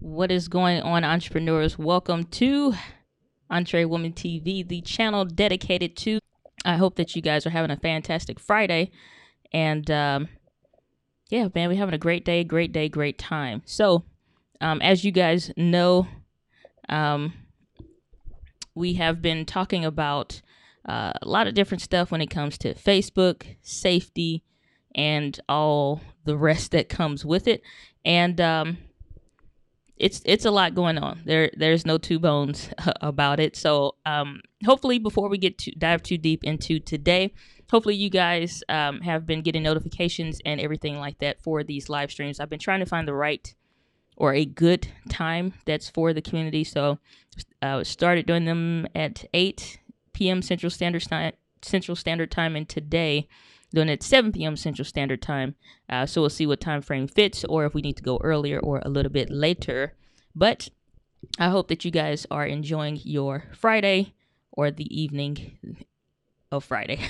What is going on, entrepreneurs? Welcome to Entree Woman TV, the channel dedicated to. I hope that you guys are having a fantastic Friday. And yeah, man, we're having a great day, great time. So, as you guys know, we have been talking about a lot of different stuff when it comes to Facebook, safety, and all the rest that comes with it. And it's a lot going on. There's no two bones about it. So hopefully, before we dive too deep into today, hopefully you guys have been getting notifications and everything like that for these live streams. I've been trying to find the right or a good time that's for the community. So started doing them at 8 p.m. Central Standard Time, and today doing it at 7 p.m. Central Standard Time. So we'll see what time frame fits, or if we need to go earlier or a little bit later. But I hope that you guys are enjoying your Friday or the evening of Friday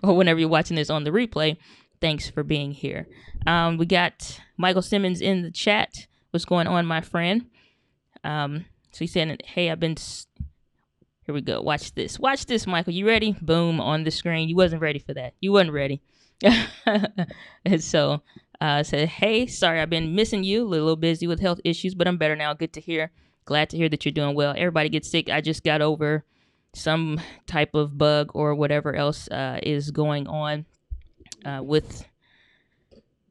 or whenever you're watching this on the replay. Thanks for being here. We got Michael Simmons in the chat. What's going on, my friend? So he said, hey, here we go. Watch this, Michael. You ready? Boom, on the screen. You wasn't ready for that. You wasn't ready. And so said, hey, sorry, I've been missing you. A little busy with health issues, but I'm better now. Good to hear. Glad to hear that you're doing well. Everybody gets sick. I just got over some type of bug or whatever else is going on with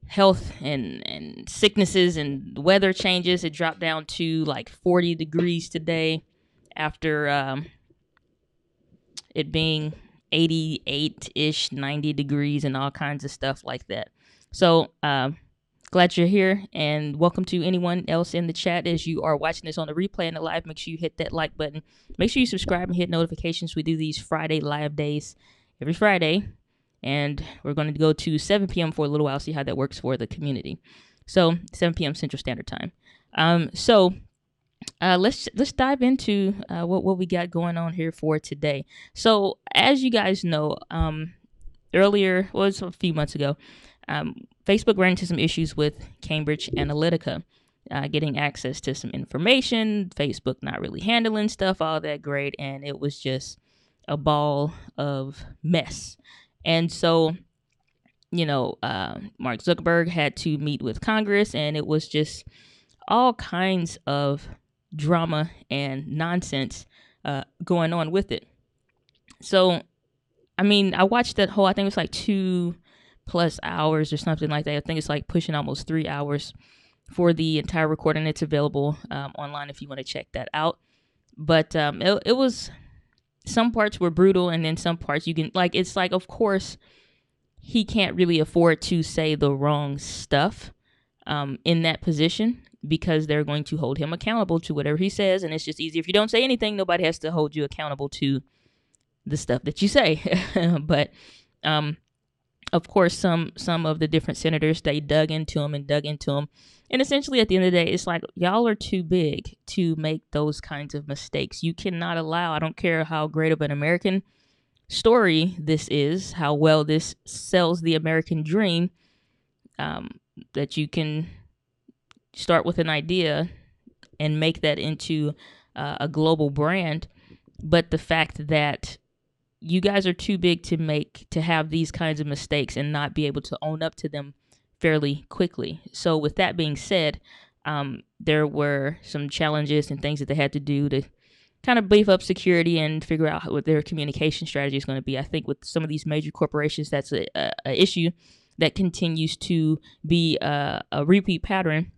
health and sicknesses and weather changes. It dropped down to like 40 degrees today after it being 88-ish, 90 degrees and all kinds of stuff like that. So glad you're here, and welcome to anyone else in the chat. As you are watching this on the replay and the live, make sure you hit that like button. Make sure you subscribe and hit notifications. We do these Friday live days every Friday, and we're going to go to 7 p.m. for a little while, see how that works for the community. So 7 p.m. Central Standard Time. Let's dive into what we got going on here for today. So as you guys know, earlier, well, it was a few months ago, Facebook ran into some issues with Cambridge Analytica getting access to some information, Facebook not really handling stuff all that great, and it was just a ball of mess. And so, Mark Zuckerberg had to meet with Congress, and it was just all kinds of drama and nonsense going on with it. So, I mean, I watched that whole, I think it was like 2+ hours or something like that. I think it's like pushing almost 3 hours for the entire recording. It's available online if you want to check that out. But it was, some parts were brutal, and then some parts you can, like, it's like, of course, he can't really afford to say the wrong stuff in that position, because they're going to hold him accountable to whatever he says. And it's just easy. If you don't say anything, nobody has to hold you accountable to the stuff that you say. But, of course, some of the different senators, they dug into him. And essentially, at the end of the day, it's like, y'all are too big to make those kinds of mistakes. You cannot allow, I don't care how great of an American story this is, how well this sells the American dream, that you can start with an idea and make that into a global brand. But the fact that you guys are too big to have these kinds of mistakes and not be able to own up to them fairly quickly. So with that being said, there were some challenges and things that they had to do to kind of beef up security and figure out what their communication strategy is going to be. I think with some of these major corporations, that's a issue that continues to be a repeat pattern,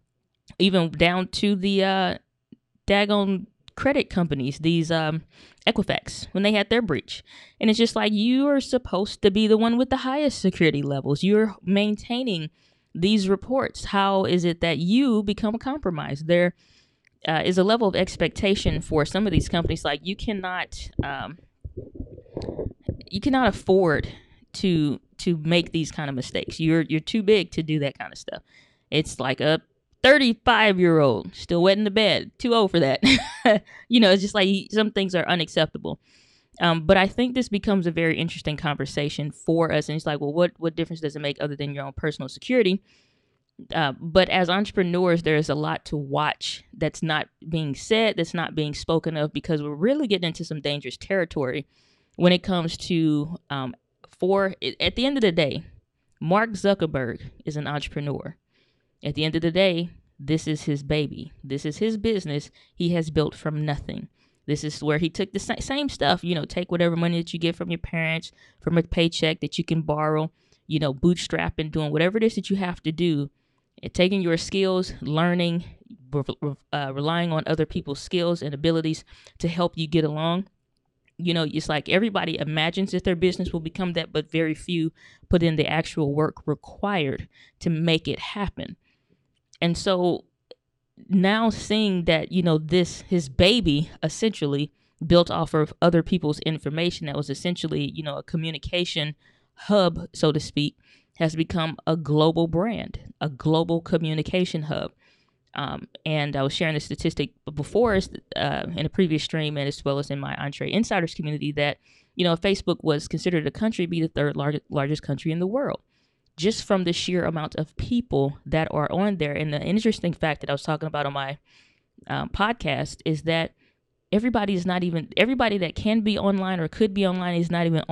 even down to the daggone credit companies, these Equifax, when they had their breach. And it's just like, you are supposed to be the one with the highest security levels. You're maintaining these reports. How is it that you become compromised? There is a level of expectation for some of these companies. Like, you cannot afford to make these kind of mistakes. You're too big to do that kind of stuff. It's like a 35-year-old still wet in the bed, too old for that. It's just like, some things are unacceptable. But I think this becomes a very interesting conversation for us. And it's like, well, what difference does it make other than your own personal security? But as entrepreneurs, there's a lot to watch that's not being said, that's not being spoken of, because we're really getting into some dangerous territory when it comes to, at the end of the day, Mark Zuckerberg is an entrepreneur. At the end of the day, this is his baby. This is his business he has built from nothing. This is where he took the same stuff, take whatever money that you get from your parents, from a paycheck that you can borrow, bootstrapping, doing whatever it is that you have to do, and taking your skills, learning, relying on other people's skills and abilities to help you get along. It's like everybody imagines that their business will become that, but very few put in the actual work required to make it happen. And so now seeing that, his baby essentially built off of other people's information that was essentially, a communication hub, so to speak, has become a global brand, a global communication hub. And I was sharing the statistic before in a previous stream, and as well as in my Entree Insiders community, that, Facebook was considered a country, be the third largest country in the world, just from the sheer amount of people that are on there. And the interesting fact that I was talking about on my podcast is that everybody that can be online or could be online is not even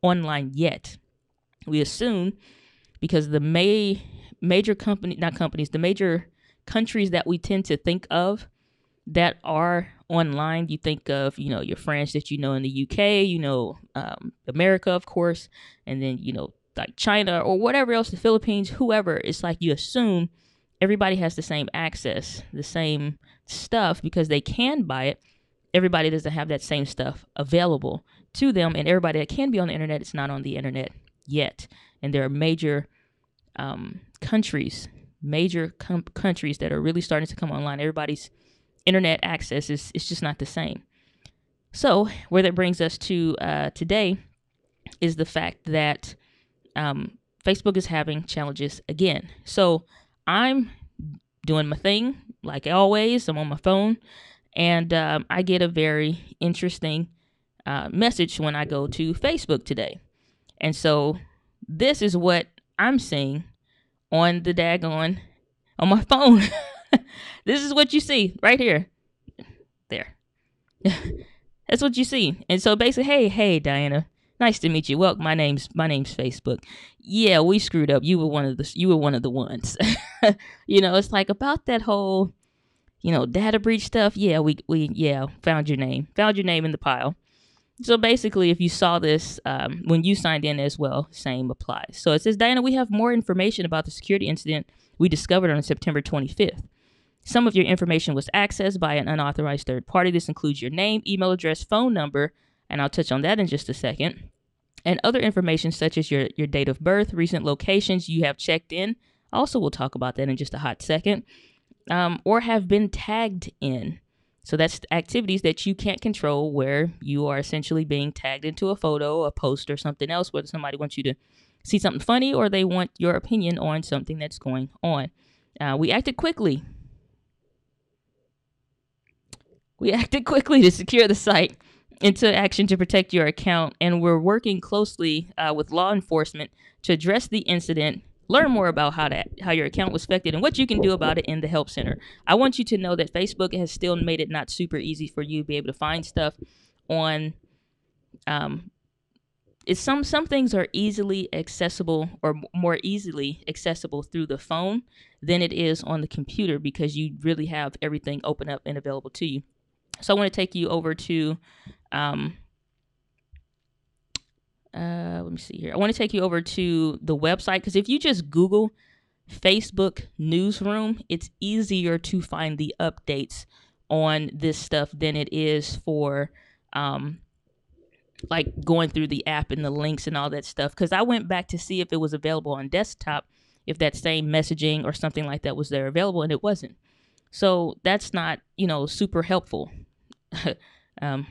online yet. We assume because the major countries that we tend to think of that are online, you think of, your friends that in the UK, America, of course, and then, like China or whatever else, the Philippines, whoever. It's like you assume everybody has the same access, the same stuff, because they can buy it. Everybody doesn't have that same stuff available to them, and everybody that can be on the internet is not on the internet yet. And there are major countries that are really starting to come online. Everybody's internet access is just not the same. So where that brings us to today is the fact that Facebook is having challenges again. So I'm doing my thing like always. I'm on my phone, and I get a very interesting message when I go to Facebook today. And so this is what I'm seeing on my phone. This is what you see right here. There. That's what you see. And so basically, hey, Diana, nice to meet you. Well, my name's Facebook. Yeah, we screwed up. You were one of the ones. It's like about that whole, data breach stuff. Yeah, we found your name in the pile. So basically, if you saw this when you signed in as well, same applies. So it says, Diana, we have more information about the security incident we discovered on September 25th. Some of your information was accessed by an unauthorized third party. This includes your name, email address, phone number, and I'll touch on that in just a second, and other information such as your date of birth, recent locations you have checked in. Also, we'll talk about that in just a hot second, or have been tagged in. So that's activities that you can't control, where you are essentially being tagged into a photo, a post, or something else, whether somebody wants you to see something funny or they want your opinion on something that's going on. We acted quickly. To secure the site into action to protect your account, and we're working closely with law enforcement to address the incident. Learn more about how your account was affected and what you can do about it in the Help Center. I want you to know that Facebook has still made it not super easy for you to be able to find stuff on. Some things are easily accessible, or more easily accessible through the phone than it is on the computer, because you really have everything open up and available to you. So I want to take you over to, let me see here. I want to take you over to the website, because if you just Google Facebook Newsroom, it's easier to find the updates on this stuff than it is for, like going through the app and the links and all that stuff. Because I went back to see if it was available on desktop, if that same messaging or something like that was there available, and it wasn't. So that's not, super helpful,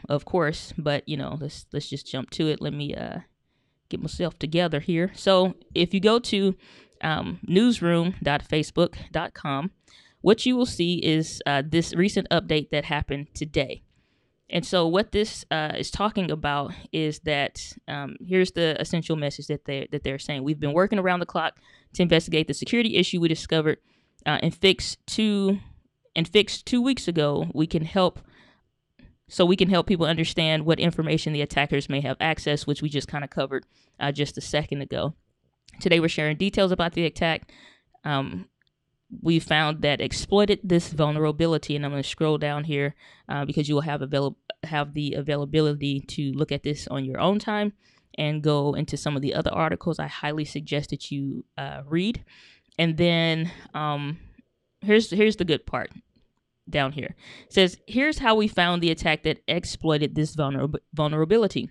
of course. But let's just jump to it. Let me get myself together here. So if you go to newsroom.facebook.com, what you will see is this recent update that happened today. And so what this is talking about is that here's the essential message that they're saying. We've been working around the clock to investigate the security issue we discovered and fixed 2 weeks ago. We can help people understand what information the attackers may have access, which we just kind of covered just a second ago. Today we're sharing details about the attack. We found that exploited this vulnerability, and I'm going to scroll down here because you will have the availability to look at this on your own time and go into some of the other articles I highly suggest that you read. And then here's the good part down here. It says, here's how we found the attack that exploited this vulnerability.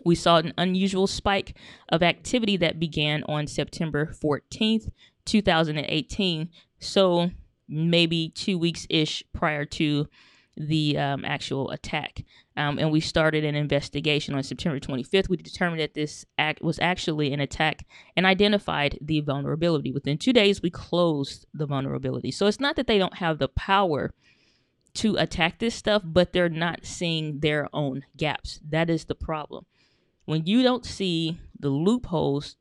We saw an unusual spike of activity that began on September 14th, 2018, so maybe 2 weeks-ish prior to the actual attack. And we started an investigation on September 25th. We determined that this act was actually an attack and identified the vulnerability. Within 2 days, we closed the vulnerability. So it's not that they don't have the power to attack this stuff, but they're not seeing their own gaps. That is the problem. When you don't see the loopholes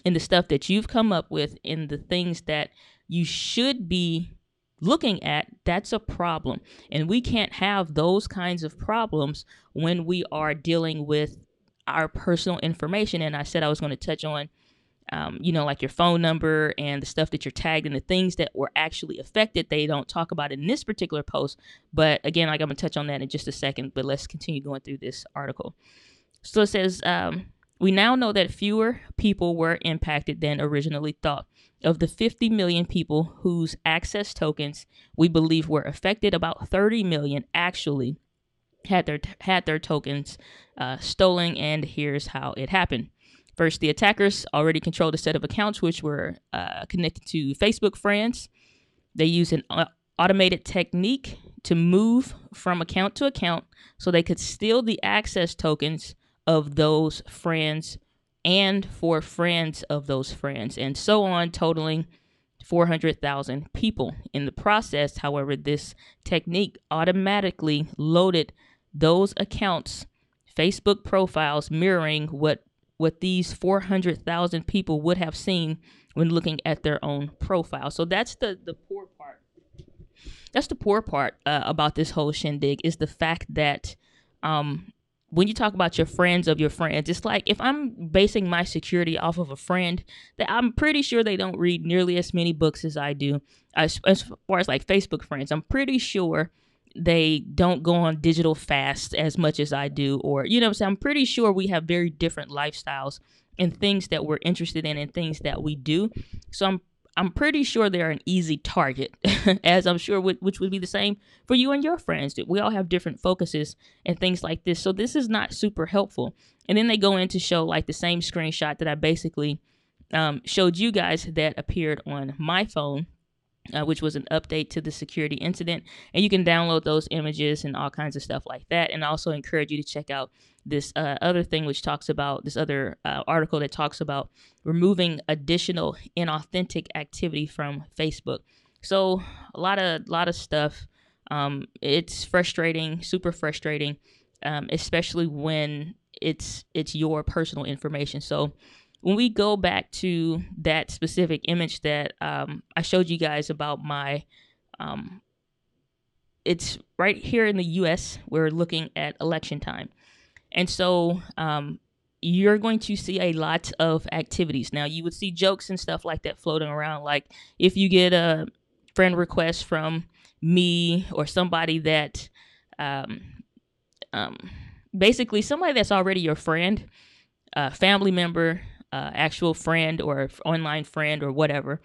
in the stuff that you've come up with, in the things that you should be looking at, that's a problem. And we can't have those kinds of problems when we are dealing with our personal information. And I said I was going to touch on, like your phone number and the stuff that you're tagged and the things that were actually affected. They don't talk about it in this particular post. But again, I'm going to touch on that in just a second. But let's continue going through this article. So it says, we now know that fewer people were impacted than originally thought. Of the 50 million people whose access tokens we believe were affected, about 30 million actually had their tokens stolen, and here's how it happened. First, the attackers already controlled a set of accounts which were connected to Facebook friends. They used an automated technique to move from account to account so they could steal the access tokens of those friends and for friends of those friends, and so on, totaling 400,000 people. In the process, however, this technique automatically loaded those accounts' Facebook profiles mirroring what these 400,000 people would have seen when looking at their own profile. So that's the poor part. That's the poor part about this whole shindig, is the fact that when you talk about your friends of your friends, it's like if I'm basing my security off of a friend, that I'm pretty sure they don't read nearly as many books as I do. As far as like Facebook friends, I'm pretty sure they don't go on digital fast as much as I do, or, what I'm saying? I'm pretty sure we have very different lifestyles and things that we're interested in and things that we do. So I'm pretty sure they're an easy target, as I'm sure which would be the same for you and your friends. We all have different focuses and things like this. So this is not super helpful. And then they go in to show like the same screenshot that I basically showed you guys that appeared on my phone, which was an update to the security incident. And you can download those images and all kinds of stuff like that. And I also encourage you to check out this other thing, which talks about this other article that talks about removing additional inauthentic activity from Facebook. So a lot of stuff. It's frustrating, super frustrating, especially when it's your personal information. So when we go back to that specific image that I showed you guys about my, it's right here in the U.S. We're looking at election time. And so you're going to see a lot of activities. Now, you would see jokes and stuff like that floating around. Like if you get a friend request from me or somebody that basically somebody that's already your friend, family member, actual friend or online friend or whatever,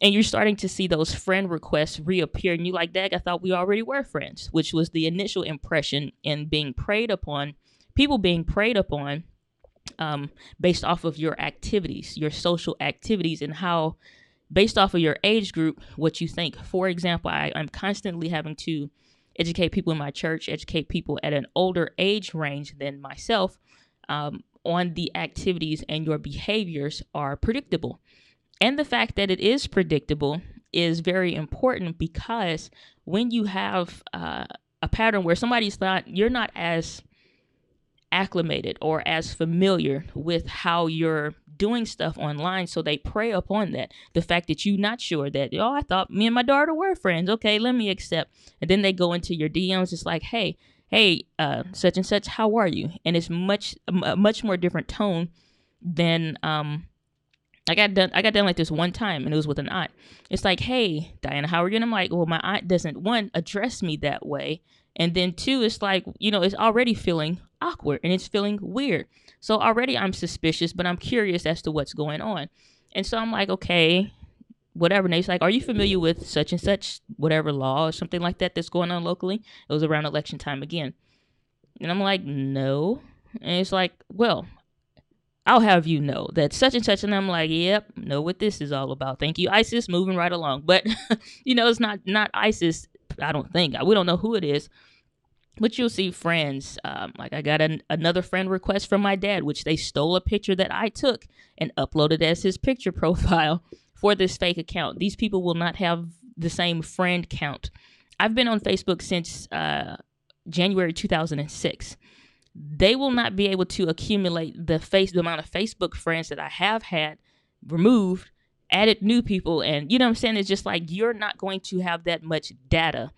and you're starting to see those friend requests reappear, and you're like, "Dag, I thought we already were friends," which was the initial impression in being preyed upon. People being preyed upon based off of your activities, your social activities, and how, based off of your age group, what you think. For example, I'm constantly having to educate people in my church, educate people at an older age range than myself on the activities, and your behaviors are predictable. And the fact that it is predictable is very important, because when you have a a pattern where you're not as acclimated or as familiar with how you're doing stuff online, so they prey upon that. The fact that you're not sure that, oh, I thought me and my daughter were friends. Okay, let me accept. And then they go into your DMs. It's like, hey, such and such, how are you? And it's a much more different tone than I got done like this one time, and it was with an aunt. It's like, hey, Diana, how are you? And I'm like, well, my aunt doesn't, one, address me that way. And then two, it's like, it's already feeling awkward and it's feeling weird. So already I'm suspicious, but I'm curious as to what's going on. And so I'm like, okay, whatever. And he's like, are you familiar with such and such, whatever law or something like that that's going on locally? It was around election time again. And I'm like, no. And it's like, well, I'll have you know that such and such. And I'm like, yep, know what this is all about. Thank you, ISIS, moving right along. But, it's not ISIS, I don't think. We don't know who it is. But you'll see friends. Like I got another friend request from my dad, which they stole a picture that I took and uploaded as his picture profile for this fake account. These people will not have the same friend count. I've been on Facebook since January 2006. They will not be able to accumulate the amount of Facebook friends that I have had removed, added new people, and you know what I'm saying? It's just like you're not going to have that much data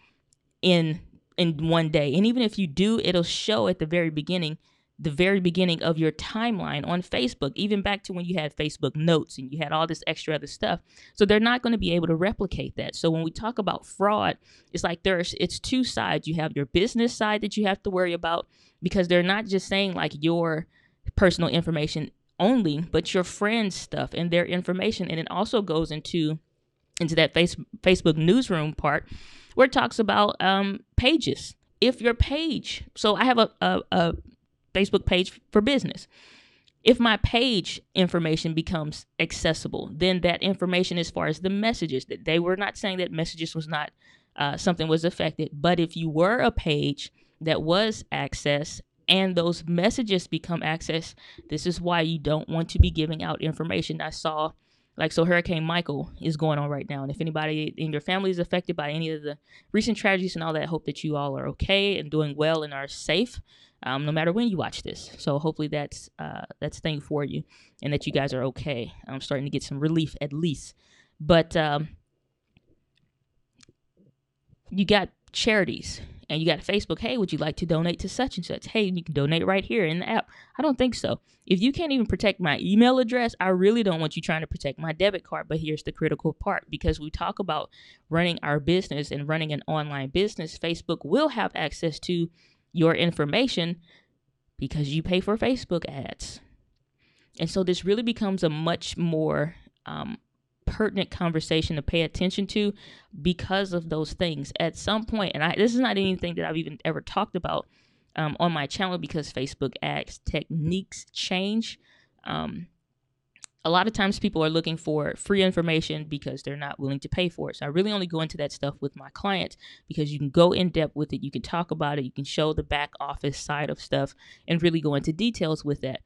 in one day. And even if you do, it'll show at the very beginning of your timeline on Facebook, even back to when you had Facebook notes and you had all this extra other stuff. So they're not going to be able to replicate that. So when we talk about fraud, it's like it's two sides. You have your business side that you have to worry about, because they're not just saying like your personal information only, but your friends' stuff and their information. And it also goes into that Facebook newsroom part where it talks about pages. If your page, so I have a Facebook page for business. If my page information becomes accessible, then that information, as far as the messages, that they were not saying that messages was not something was affected, but if you were a page that was accessed and those messages become accessed, this is why you don't want to be giving out information. I saw, so Hurricane Michael is going on right now. And if anybody in your family is affected by any of the recent tragedies and all that, I hope that you all are okay and doing well and are safe, no matter when you watch this. So hopefully that's a thing for you and that you guys are okay. I'm starting to get some relief at least. But you got charities. And you got Facebook, hey, would you like to donate to such and such? Hey, you can donate right here in the app. I don't think so. If you can't even protect my email address, I really don't want you trying to protect my debit card. But here's the critical part, because we talk about running our business and running an online business. Facebook will have access to your information because you pay for Facebook ads. And so this really becomes a much more pertinent conversation to pay attention to because of those things at some point. And this is not anything that I've even ever talked about on my channel, because Facebook ads techniques change. A lot of times people are looking for free information because they're not willing to pay for it. So I really only go into that stuff with my clients because you can go in depth with it. You can talk about it. You can show the back office side of stuff and really go into details with that.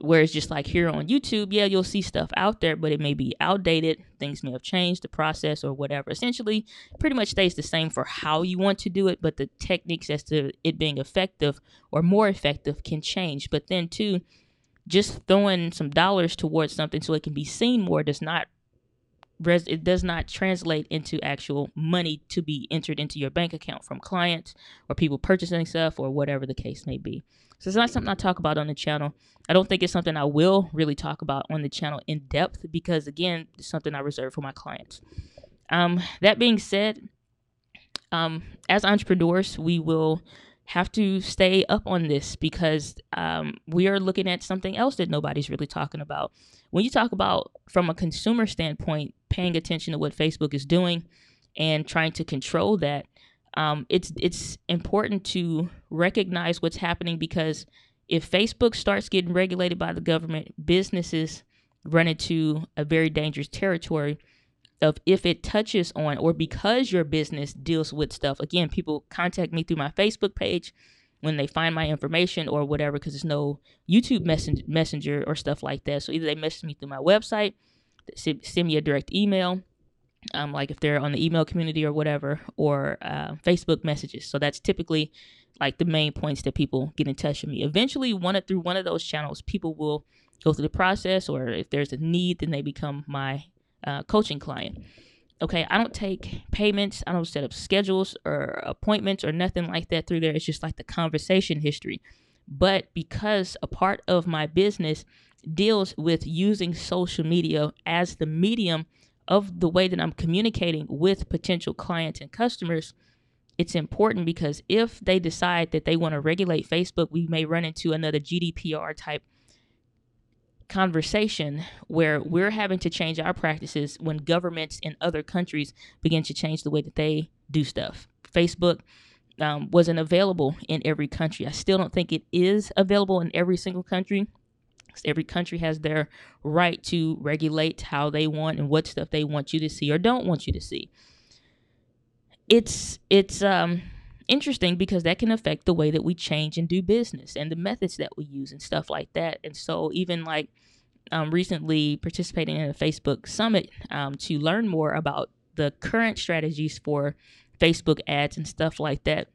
Whereas just like here on YouTube, yeah, you'll see stuff out there, but it may be outdated. Things may have changed, the process or whatever. Essentially, pretty much stays the same for how you want to do it, but the techniques as to it being effective or more effective can change. But then too, just throwing some dollars towards something so it can be seen more does not translate into actual money to be entered into your bank account from clients or people purchasing stuff or whatever the case may be. So it's not something I talk about on the channel. I don't think it's something I will really talk about on the channel in depth because, again, it's something I reserve for my clients. That being said, as entrepreneurs, we will have to stay up on this because we are looking at something else that nobody's really talking about. When you talk about, from a consumer standpoint, paying attention to what Facebook is doing and trying to control that, it's important to recognize what's happening, because if Facebook starts getting regulated by the government, businesses run into a very dangerous territory of if it touches on, or because your business deals with stuff. Again, people contact me through my Facebook page when they find my information or whatever, because there's no YouTube messenger or stuff like that. So either they message me through my website, send me a direct email, like if they're on the email community or whatever, or Facebook messages. So that's typically like the main points that people get in touch with me. Eventually, through one of those channels, people will go through the process, or if there's a need, then they become my coaching client. Okay, I don't take payments. I don't set up schedules or appointments or nothing like that through there. It's just like the conversation history. But because a part of my business deals with using social media as the medium of the way that I'm communicating with potential clients and customers, it's important, because if they decide that they want to regulate Facebook, we may run into another GDPR type conversation where we're having to change our practices when governments in other countries begin to change the way that they do stuff. Facebook wasn't available in every country. I still don't think it is available in every single country. Every country has their right to regulate how they want and what stuff they want you to see or don't want you to see. It's interesting because that can affect the way that we change and do business and the methods that we use and stuff like that. And so even like recently participating in a Facebook summit to learn more about the current strategies for Facebook ads and stuff like that.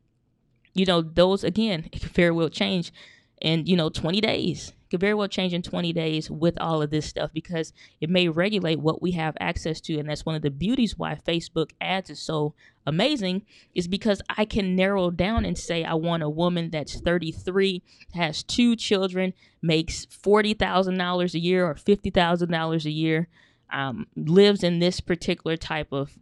Those, again, it could very well change in, 20 days. It could very well change in 20 days with all of this stuff, because it may regulate what we have access to. And that's one of the beauties why Facebook ads is so amazing, is because I can narrow down and say, I want a woman that's 33, has 2 children, makes $40,000 a year or $50,000 a year, lives in this particular type of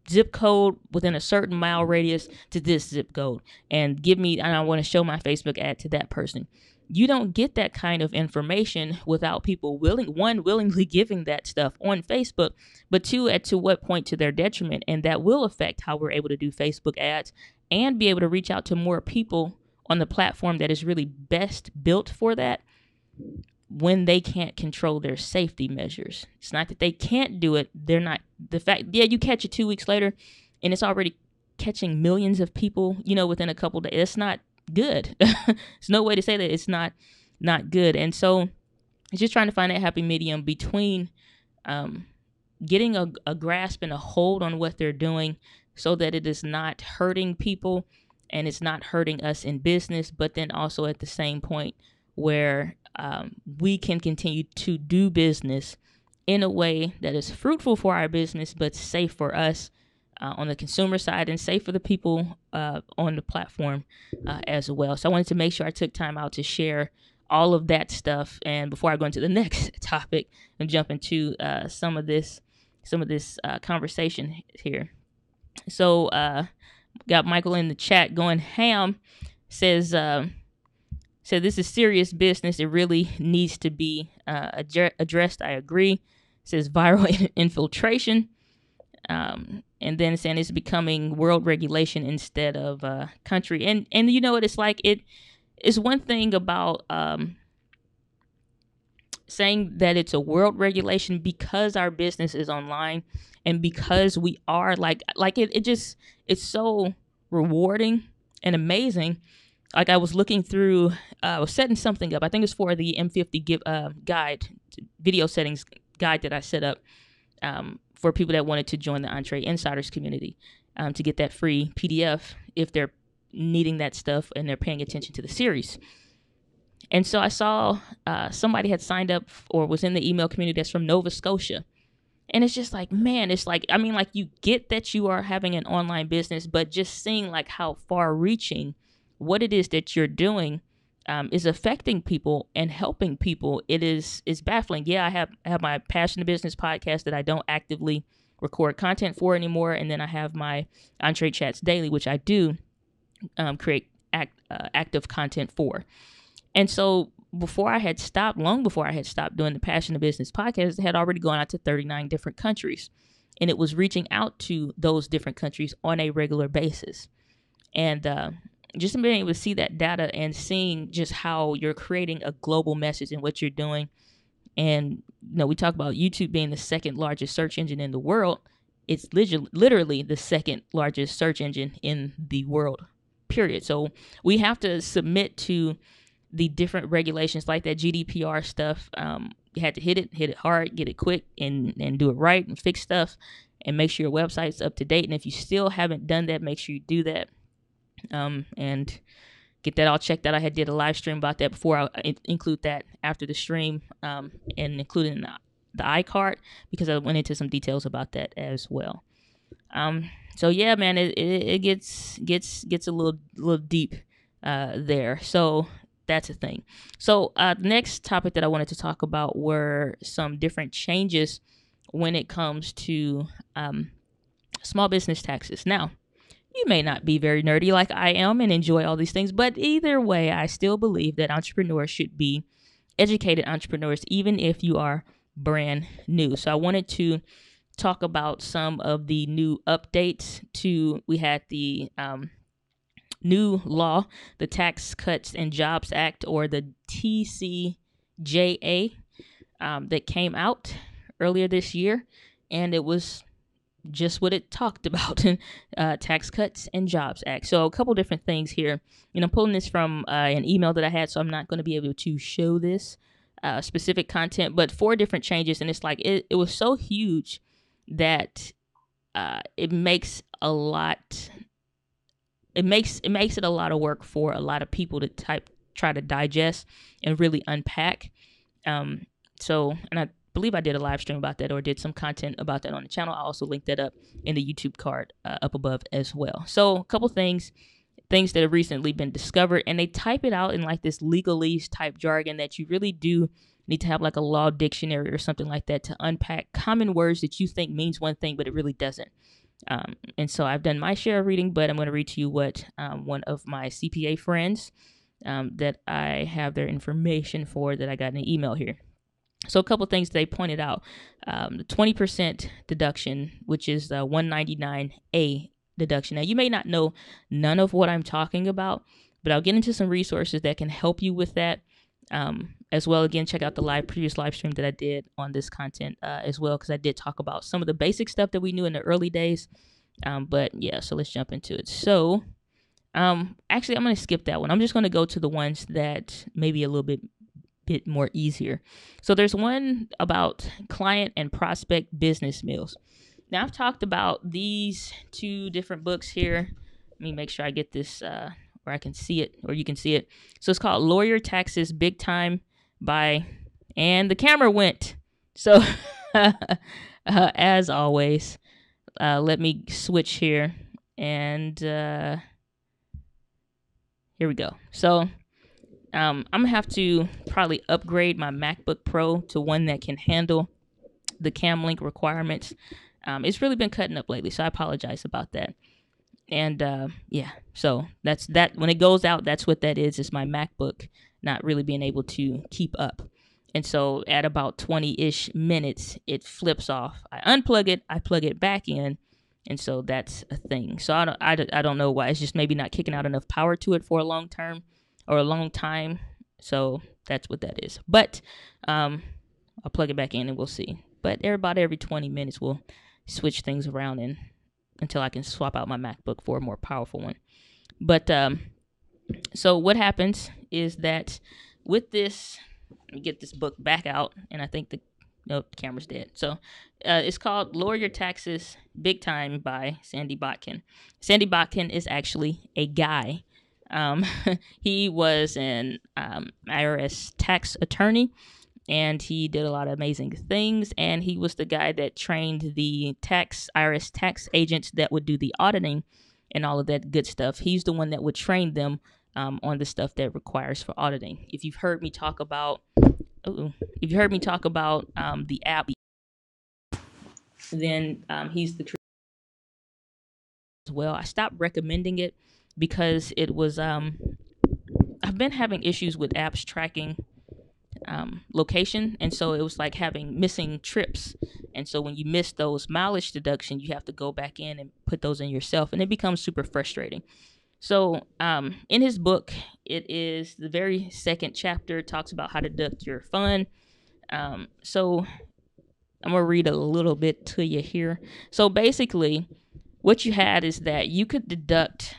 zip code within a certain mile radius to this zip code, and I want to show my Facebook ad to that person. You don't get that kind of information without people willingly giving that stuff on Facebook, but two, to what point to their detriment. And that will affect how we're able to do Facebook ads and be able to reach out to more people on the platform that is really best built for that, when they can't control their safety measures. It's not that they can't do it. They're not, you catch it 2 weeks later and it's already catching millions of people, within a couple days. That's not good. There's no way to say that it's not good. And so it's just trying to find that happy medium between getting a grasp and a hold on what they're doing so that it is not hurting people and it's not hurting us in business, but then also at the same point where we can continue to do business in a way that is fruitful for our business, but safe for us on the consumer side and safe for the people on the platform as well. So I wanted to make sure I took time out to share all of that stuff. And before I go into the next topic and jump into some of this conversation here. So got Michael in the chat going ham, says this is serious business. It really needs to be addressed. I agree. Says viral infiltration. And then saying it's becoming world regulation instead of country. And you know what it's like? It's one thing about saying that it's a world regulation because our business is online and because we are it's so rewarding and amazing. Like I was looking through, I was setting something up. I think it's for the M50 guide, video settings guide that I set up for people that wanted to join the Entree Insiders community to get that free PDF if they're needing that stuff and they're paying attention to the series. And so I saw somebody had signed up or was in the email community that's from Nova Scotia. And it's just like, man, it's like, you get that you are having an online business, but just seeing like how far reaching what it is that you're doing is affecting people and helping people. It's baffling. Yeah, I have my Passion to Business podcast that I don't actively record content for anymore. And then I have my Entree Chats Daily, which I do create active content for. And so long before I had stopped doing the Passion to Business podcast, it had already gone out to 39 different countries. And it was reaching out to those different countries on a regular basis. And just being able to see that data and seeing just how you're creating a global message in what you're doing. And, we talk about YouTube being the second largest search engine in the world. It's literally the second largest search engine in the world, period. So we have to submit to the different regulations like that GDPR stuff. You had to hit it hard, get it quick, and do it right and fix stuff and make sure your website's up to date. And if you still haven't done that, make sure you do that. And get that all checked out. I had did a live stream about that before. I'll include that after the stream, and include it in the iCard, because I went into some details about that as well. So yeah, man, it gets a little deep there. So that's a thing. So the next topic that I wanted to talk about were some different changes when it comes to small business taxes. Now, you may not be very nerdy like I am and enjoy all these things, but either way, I still believe that entrepreneurs should be educated entrepreneurs, even if you are brand new. So I wanted to talk about some of the new updates to, we had the new law, the Tax Cuts and Jobs Act, or the TCJA, that came out earlier this year, and it was just what it talked about, Tax Cuts and Jobs Act. So a couple different things here. I'm pulling this from an email that I had, so I'm not going to be able to show this specific content, but 4 different changes, and it's like it was so huge that it makes a lot. It makes it a lot of work for a lot of people to try to digest and really unpack. So, and I believe I did a live stream about that, or did some content about that on the channel. I'll also link that up in the YouTube card up above as well. So a couple things that have recently been discovered, and they type it out in like this legalese type jargon that you really do need to have like a law dictionary or something like that to unpack common words that you think means one thing, but it really doesn't. And so I've done my share of reading, but I'm going to read to you what one of my CPA friends that I have their information for, that I got in an email here. So a couple things they pointed out. The 20% deduction, which is the 199A deduction. Now, you may not know none of what I'm talking about, but I'll get into some resources that can help you with that as well. Again, check out the previous live stream that I did on this content as well, because I did talk about some of the basic stuff that we knew in the early days. But yeah, so let's jump into it. So actually, I'm going to skip that one. I'm just going to go to the ones that maybe a little bit more easier. So there's one about client and prospect business meals. Now, I've talked about these 2 different books here. Let me make sure I get this where I can see it, or you can see it. So it's called Lower Your Taxes Big Time by, and the camera went. So as always, let me switch here, and here we go. So I'm going to have to probably upgrade my MacBook Pro to one that can handle the cam link requirements. It's really been cutting up lately, so I apologize about that. And yeah, so that's that. When it goes out, that's what that is. It's my MacBook not really being able to keep up. And so at about 20-ish minutes, it flips off. I unplug it, I plug it back in, and so that's a thing. So I don't know why. It's just maybe not kicking out enough power to it for a long time. So that's what that is. But I'll plug it back in and we'll see. But about every 20 minutes, we'll switch things around until I can swap out my MacBook for a more powerful one. But so what happens is that with this, let me get this book back out, and I think the camera's dead. So it's called Lower Your Taxes Big Time by Sandy Botkin. Sandy Botkin is actually a guy. He was an IRS tax attorney, and he did a lot of amazing things. And he was the guy that trained the IRS tax agents that would do the auditing and all of that good stuff. He's the one that would train them on the stuff that requires for auditing. If you've heard me talk about, the app, then he's the creator as well. I stopped recommending it because it was I've been having issues with apps tracking location, and so it was like having missing trips. And so when you miss those mileage deduction, you have to go back in and put those in yourself, and it becomes super frustrating. So in his book, it is the very second chapter, talks about how to deduct your fund. So I'm gonna read a little bit to you here. So basically what you had is that you could deduct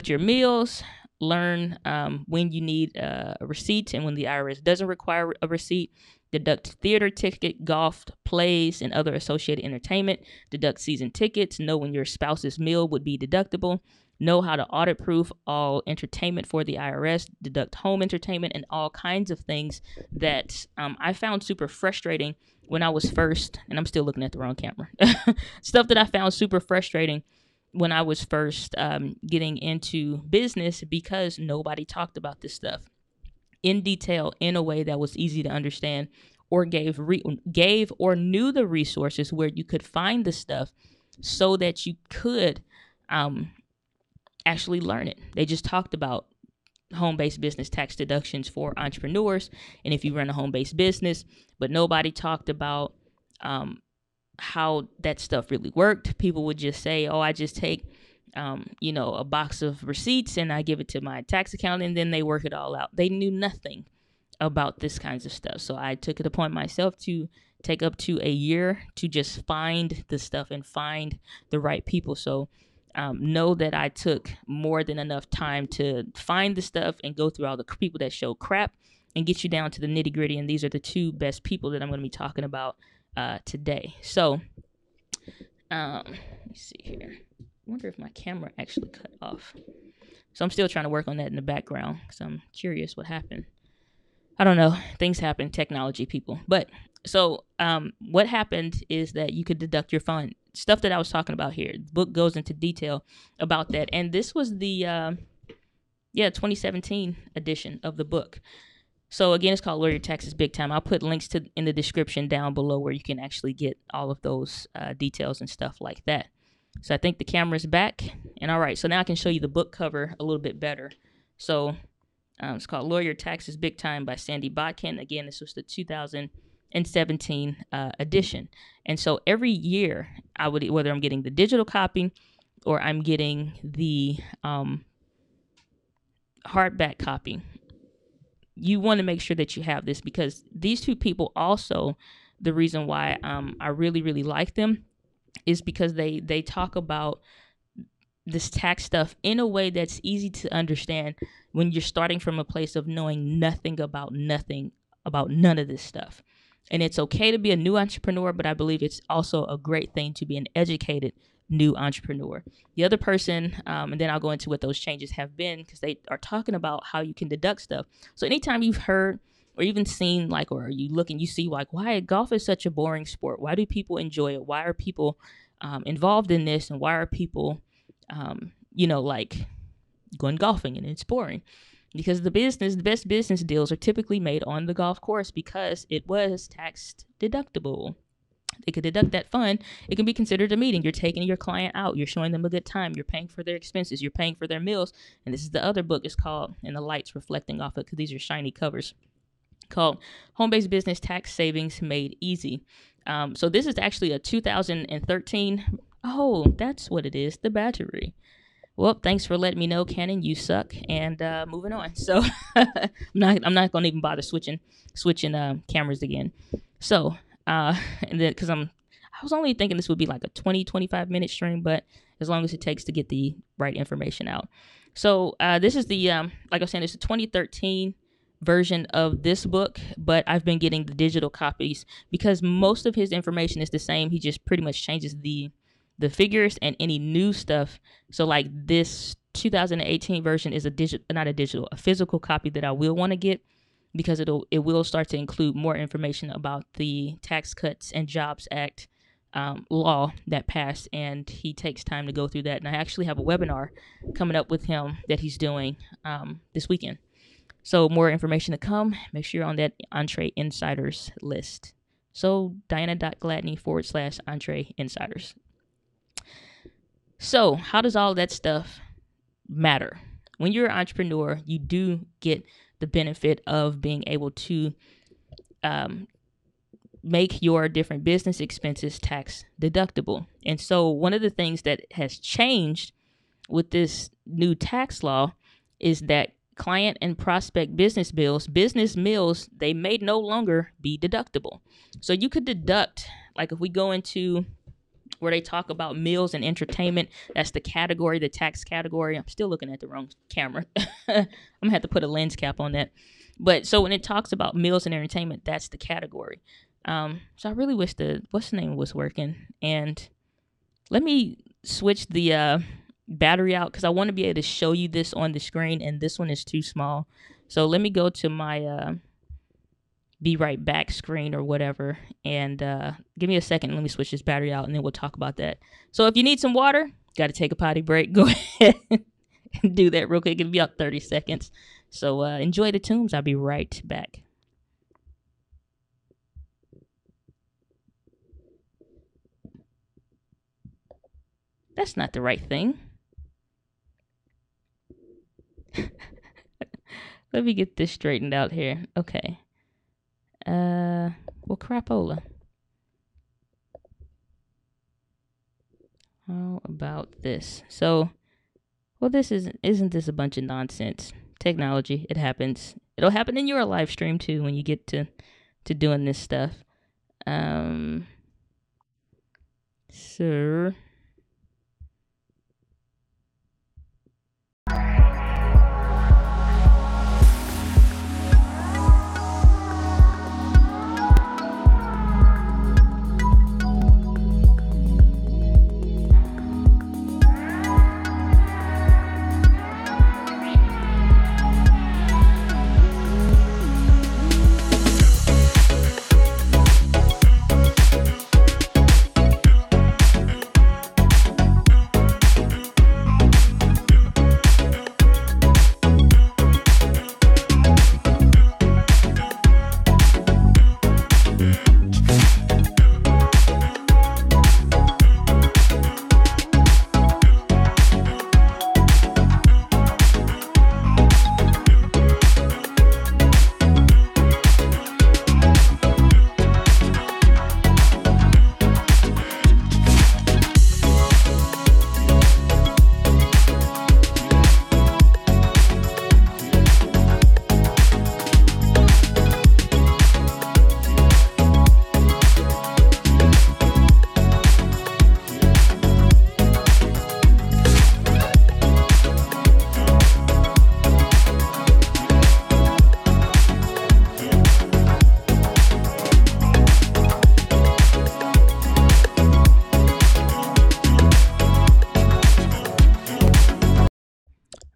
your meals, learn when you need a receipt and when the IRS doesn't require a receipt. Deduct theater ticket, golf, plays, and other associated entertainment. Deduct season tickets. Know when your spouse's meal would be deductible. Know how to audit proof all entertainment for the IRS. Deduct home entertainment and all kinds of things that I found super frustrating when I was first, and I'm still looking at the wrong camera. Stuff that I found super frustrating when I was first getting into business because nobody talked about this stuff in detail in a way that was easy to understand, or gave or knew the resources where you could find the stuff so that you could actually learn it. They just talked about home-based business tax deductions for entrepreneurs and if you run a home-based business, but nobody talked about how that stuff really worked. People would just say, oh, I just take a box of receipts and I give it to my tax accountant and then they work it all out. They knew nothing about this kinds of stuff. So I took it upon myself to take up to a year to just find the stuff and find the right people. So know that I took more than enough time to find the stuff and go through all the people that show crap and get you down to the nitty gritty. And these are the two best people that I'm going to be talking about today. So let me see here. I wonder if my camera actually cut off. So I'm still trying to work on that in the background because I'm curious what happened. I don't know. Things happen, technology, people. But so what happened is that you could deduct your fund. Stuff that I was talking about here. The book goes into detail about that. And this was the 2017 edition of the book. So again, it's called Lawyer Taxes Big Time. I'll put links in the description down below where you can actually get all of those details and stuff like that. So I think the camera's back. And all right, so now I can show you the book cover a little bit better. So it's called Lawyer Taxes Big Time by Sandy Botkin. Again, this was the 2017 edition. And so every year, whether I'm getting the digital copy or I'm getting the hardback copy, you want to make sure that you have this because these two people also, the reason why I really, really like them is because they talk about this tax stuff in a way that's easy to understand when you're starting from a place of knowing nothing about none of this stuff. And it's okay to be a new entrepreneur, but I believe it's also a great thing to be an educated new entrepreneur. The other person, and then I'll go into what those changes have been because they are talking about how you can deduct stuff. So anytime you've heard or even seen or you look and you see why golf is such a boring sport, why do people enjoy it? Why are people involved in this? And why are people, going golfing and it's boring? Because the best business deals are typically made on the golf course because it was tax deductible. They could deduct that fund. It can be considered a meeting. You're taking your client out. You're showing them a good time. You're paying for their expenses. You're paying for their meals. And this is the other book. It's called, and the light's reflecting off it because these are shiny covers, called Home-Based Business Tax Savings Made Easy. So this is actually a 2013. Oh, that's what it is. The battery. Well, thanks for letting me know, Canon. You suck. And moving on. So I'm not going to even bother switching cameras again. So and then because I was only thinking this would be like a 20-25 minute stream, but as long as it takes to get the right information out. So this is the like I was saying, it's a 2013 version of this book, but I've been getting the digital copies because most of his information is the same. He just pretty much changes the figures and any new stuff. So like this 2018 version is a physical copy that I will want to get because it will start to include more information about the Tax Cuts and Jobs Act law that passed, and he takes time to go through that. And I actually have a webinar coming up with him that he's doing this weekend. So more information to come. Make sure you're on that Entree Insiders list. So Diana.Gladney/Entree Insiders. So how does all that stuff matter? When you're an entrepreneur, you do get the benefit of being able to make your different business expenses tax deductible. And so one of the things that has changed with this new tax law is that client and prospect business meals, they may no longer be deductible. So you could deduct, like if we go into where they talk about meals and entertainment. That's the category, the tax category. I'm still looking at the wrong camera. I'm gonna have to put a lens cap on that. But so when it talks about meals and entertainment, that's the category. So I really wish the what's the name was working. And let me switch the battery out because I want to be able to show you this on the screen, and this one is too small. So let me go to my be right back screen or whatever, and give me a second. Let me switch this battery out, and then we'll talk about that. So if you need some water, got to take a potty break, go ahead and do that real quick. It'll be about 30 seconds. So enjoy the tunes. I'll be right back. That's not the right thing. Let me get this straightened out here. Okay. Well, crapola. How about this? So, well, isn't this a bunch of nonsense? Technology, it happens. It'll happen in your live stream too when you get to doing this stuff. Sir.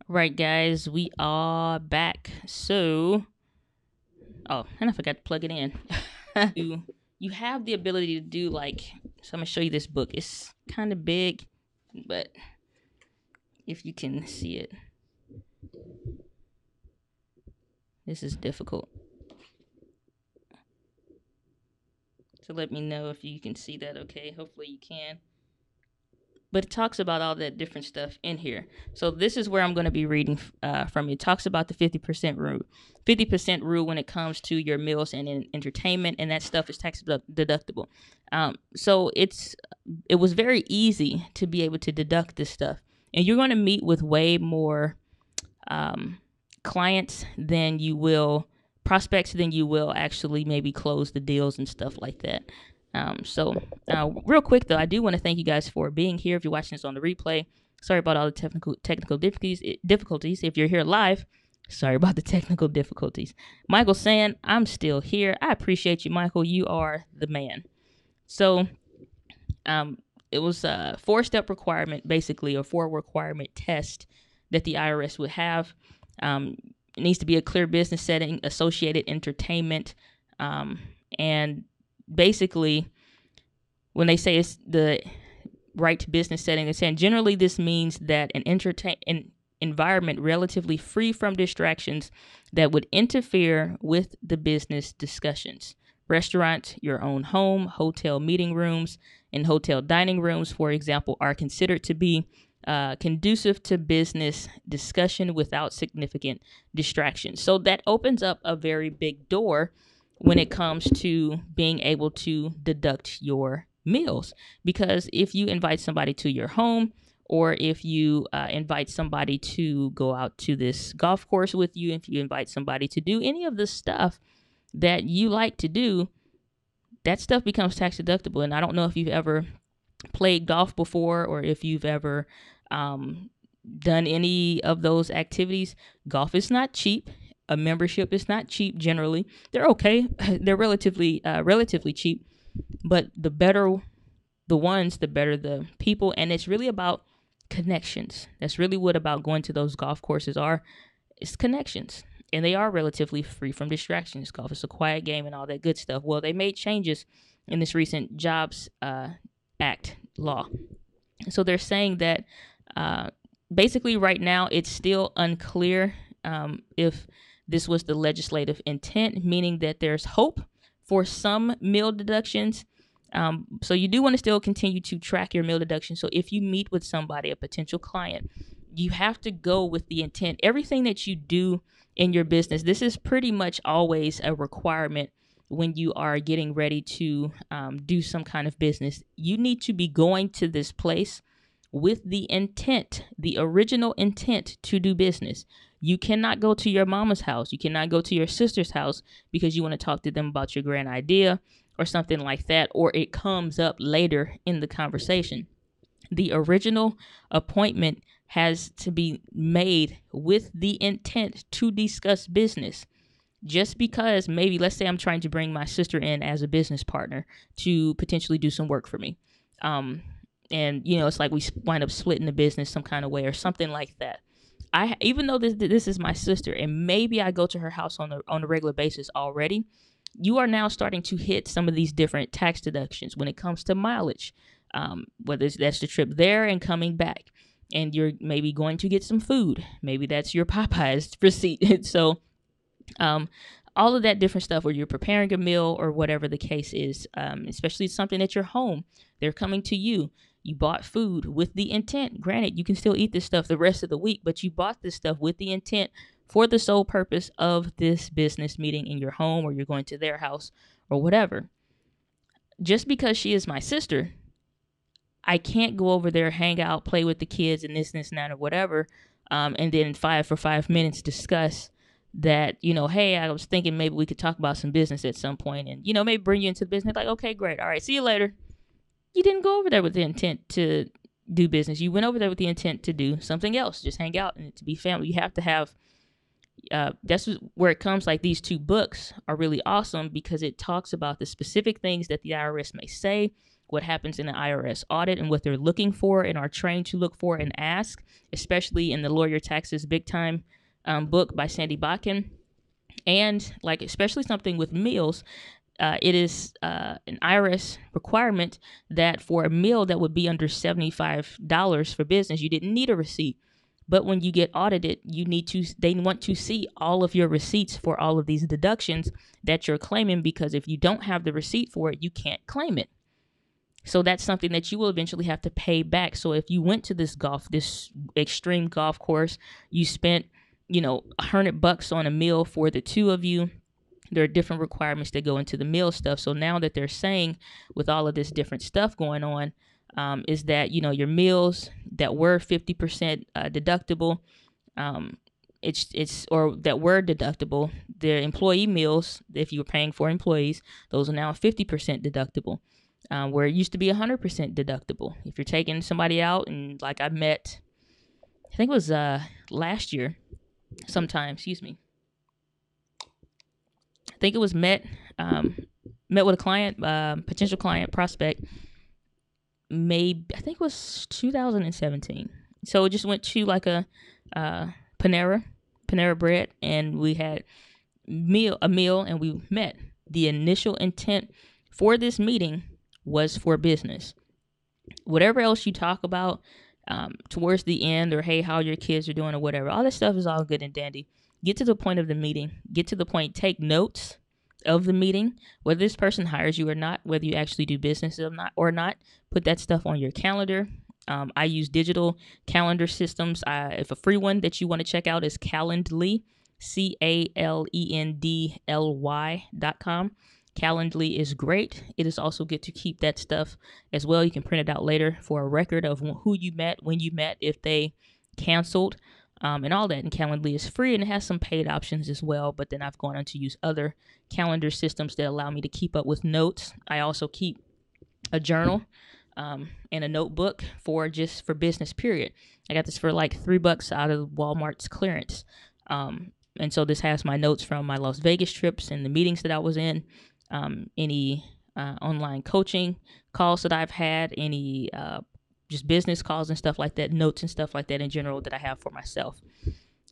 Right, guys, we are back. So, oh, and I forgot to plug it in. You have the ability to do so I'm gonna show you this book. It's kind of big, but if you can see it, this is difficult. So let me know if you can see that. Okay, hopefully you can. But it talks about all that different stuff in here. So this is where I'm going to be reading from. It talks about the 50% rule. 50% rule when it comes to your meals and entertainment, and that stuff is tax deductible. So it was very easy to be able to deduct this stuff. And you're going to meet with way more clients than you will, prospects than you will actually maybe close the deals and stuff like that. So real quick though, I do want to thank you guys for being here. If you're watching this on the replay, sorry about all the technical difficulties. If you're here live, sorry about the technical difficulties. Michael saying, I'm still here. I appreciate you, Michael. You are the man. So it was a 4-step requirement, basically, a 4 requirement test that the IRS would have. It needs to be a clear business setting, associated entertainment, and basically, when they say it's the right to business setting, they're saying generally this means that an environment relatively free from distractions that would interfere with the business discussions. Restaurants, your own home, hotel meeting rooms, and hotel dining rooms, for example, are considered to be conducive to business discussion without significant distractions. So that opens up a very big door when it comes to being able to deduct your meals. Because if you invite somebody to your home, or if you invite somebody to go out to this golf course with you, if you invite somebody to do any of the stuff that you like to do, that stuff becomes tax deductible. And I don't know if you've ever played golf before, or if you've ever done any of those activities, golf is not cheap. A membership is not cheap generally. They're okay. They're relatively cheap, but the better the ones, the better the people. And it's really about connections. That's really what about going to those golf courses are. It's connections. And they are relatively free from distractions. Golf is a quiet game and all that good stuff. Well, they made changes in this recent Jobs Act law. So they're saying that basically right now it's still unclear if this was the legislative intent, meaning that there's hope for some meal deductions. So you do want to still continue to track your meal deduction. So if you meet with somebody, a potential client, you have to go with the intent. Everything that you do in your business, this is pretty much always a requirement when you are getting ready to do some kind of business. You need to be going to this place with the intent, the original intent to do business. You cannot go to your mama's house. You cannot go to your sister's house because you want to talk to them about your grand idea or something like that, or it comes up later in the conversation. The original appointment has to be made with the intent to discuss business. Just because maybe, let's say I'm trying to bring my sister in as a business partner to potentially do some work for me. And, it's like we wind up splitting the business some kind of way or something like that. Even though this is my sister and maybe I go to her house on a regular basis already, you are now starting to hit some of these different tax deductions when it comes to mileage, whether that's the trip there and coming back. And you're maybe going to get some food. Maybe that's your Popeyes receipt. So all of that different stuff, where you're preparing a meal or whatever the case is, especially something at your home. They're coming to you. You bought food with the intent. Granted, you can still eat this stuff the rest of the week, but you bought this stuff with the intent for the sole purpose of this business meeting in your home, or you're going to their house or whatever. Just because she is my sister, I can't go over there, hang out, play with the kids and this and that or whatever, and then 5 minutes discuss that, hey, I was thinking maybe we could talk about some business at some point and, maybe bring you into the business. Like, okay, great. All right, see you later. You didn't go over there with the intent to do business. You went over there with the intent to do something else, just hang out and to be family. You have to have, that's where it comes. Like, these two books are really awesome because it talks about the specific things that the IRS may say, what happens in the IRS audit and what they're looking for and are trained to look for and ask, especially in the Lawyer Taxes Big Time book by Sandy Bakken. And like, especially something with meals, it is an IRS requirement that for a meal that would be under $75 for business, you didn't need a receipt. But when you get audited, they want to see all of your receipts for all of these deductions that you're claiming, because if you don't have the receipt for it, you can't claim it. So that's something that you will eventually have to pay back. So if you went to this extreme golf course, you spent, $100 on a meal for the two of you, there are different requirements that go into the meal stuff. So now that they're saying with all of this different stuff going on, is that, your meals that were 50% deductible, or that were deductible, the employee meals, if you were paying for employees, those are now 50% deductible. Where it used to be 100% deductible. If you're taking somebody out, and like I think it was last year sometime, I think it was met with a client, potential client prospect, I think it was 2017. So it just went to like a Panera Bread, and we had a meal and we met. The initial intent for this meeting was for business. Whatever else you talk about towards the end, or hey, how your kids are doing or whatever, all this stuff is all good and dandy. Get to the point of the meeting. Get to the point. Take notes of the meeting, whether this person hires you or not, whether you actually do business or not. Put that stuff on your calendar. I use digital calendar systems. If a free one that you want to check out is Calendly, CALENDLY.com. Calendly is great. It is also good to keep that stuff as well. You can print it out later for a record of who you met, when you met, if they canceled, and all that. And Calendly is free, and it has some paid options as well. But then I've gone on to use other calendar systems that allow me to keep up with notes. I also keep a journal and a notebook for business period. I got this for like $3 out of Walmart's clearance. And so this has my notes from my Las Vegas trips and the meetings that I was in, any online coaching calls that I've had, any just business calls and stuff like that, notes and stuff like that in general that I have for myself.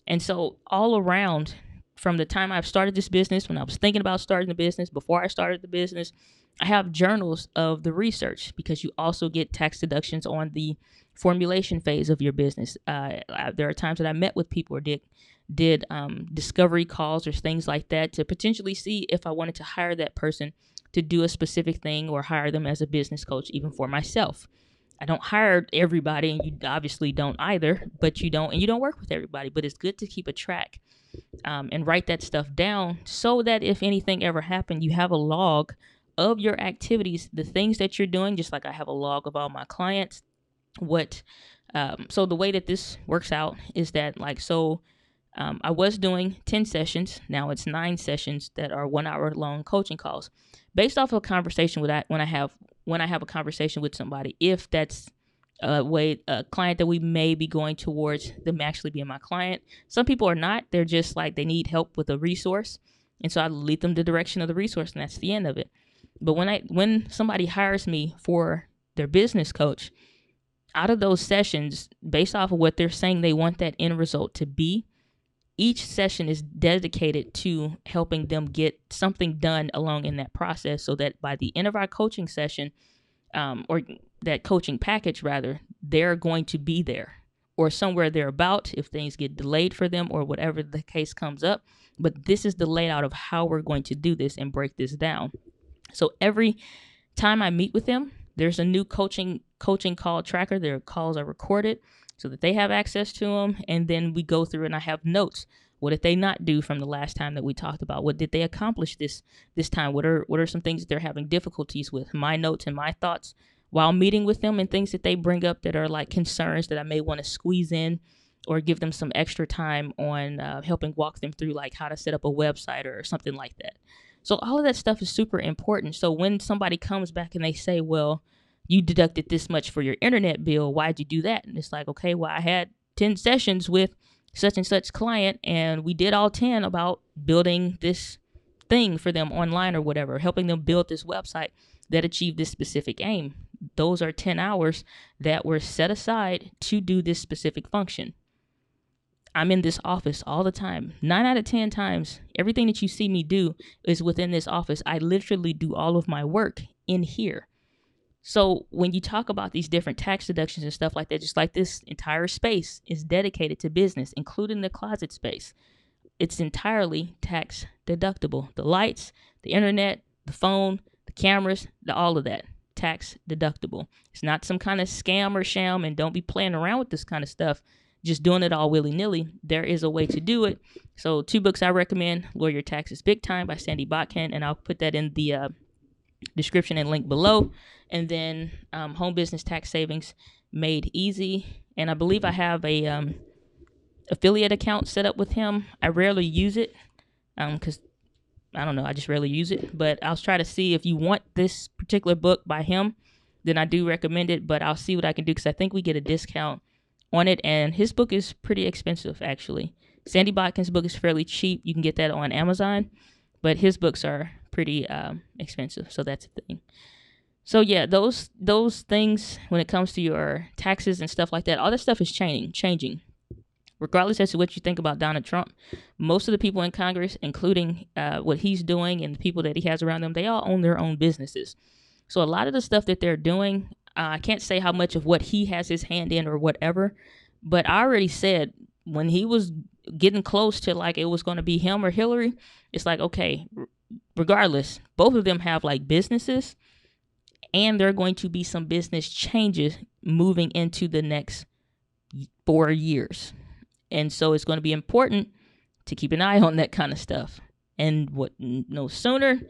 And so all around, from the time I've started this business, when I was thinking about starting the business, before I started the business, I have journals of the research, because you also get tax deductions on the formulation phase of your business. There are times that I met with people or did discovery calls or things like that to potentially see if I wanted to hire that person to do a specific thing, or hire them as a business coach, even for myself. I don't hire everybody, and you obviously don't either, but you don't work with everybody, but it's good to keep a track and write that stuff down, so that if anything ever happened, you have a log of your activities, the things that you're doing, just like I have a log of all my clients. So the way that this works out is that, I was doing 10 sessions. Now it's 9 sessions that are 1 hour long coaching calls, based off of a conversation with that when I have a conversation with somebody. If that's a client that we may be going towards them actually being my client. Some people are not. They're just like, they need help with a resource, and so I lead them the direction of the resource, and that's the end of it. But when somebody hires me for their business coach, out of those sessions, based off of what they're saying they want that end result to be, each session is dedicated to helping them get something done along in that process, so that by the end of our coaching session, or that coaching package rather, they're going to be there or somewhere thereabout if things get delayed for them or whatever the case comes up. But this is the layout of how we're going to do this and break this down. So every time I meet with them, there's a new coaching call tracker. Their calls are recorded so that they have access to them. And then we go through and I have notes. What did they not do from the last time that we talked about? What did they accomplish this time? What are some things that they're having difficulties with? My notes and my thoughts while meeting with them, and things that they bring up that are like concerns that I may want to squeeze in or give them some extra time on, helping walk them through like how to set up a website or something like that. So all of that stuff is super important. So when somebody comes back and they say, well, you deducted this much for your internet bill, why'd you do that? And it's like, okay, well, I had 10 sessions with such and such client, and we did all 10 about building this thing for them online or whatever, helping them build this website that achieved this specific aim. Those are 10 hours that were set aside to do this specific function. I'm in this office all the time. 9 out of 10 times, everything that you see me do is within this office. I literally do all of my work in here. So when you talk about these different tax deductions and stuff like that, just like this entire space is dedicated to business, including the closet space, it's entirely tax deductible. The lights, the internet, the phone, the cameras, all of that, tax deductible. It's not some kind of scam or sham, and don't be playing around with this kind of stuff, just doing it all willy-nilly. There is a way to do it. So 2 books I recommend: Lawyer Your Taxes Big Time by Sandy Botkin, and I'll put that in the description and link below. And then Home Business Tax Savings Made Easy. And I believe I have a affiliate account set up with him. I rarely use it because I don't know, I just rarely use it. But I'll try to see if you want this particular book by him, then I do recommend it. But I'll see what I can do, because I think we get a discount on it. And his book is pretty expensive, actually. Sandy Botkin's book is fairly cheap. You can get that on Amazon. But his books are pretty expensive, so that's a thing. So yeah, those things when it comes to your taxes and stuff like that, all that stuff is changing. Regardless as to what you think about Donald Trump, most of the people in Congress, including what he's doing and the people that he has around them, they all own their own businesses. So a lot of the stuff that they're doing, I can't say how much of what he has his hand in or whatever, but I already said when he was getting close to like it was going to be him or Hillary, it's like, okay, regardless, both of them have like businesses, and there are going to be some business changes moving into the next 4 years. And so it's going to be important to keep an eye on that kind of stuff. And what no sooner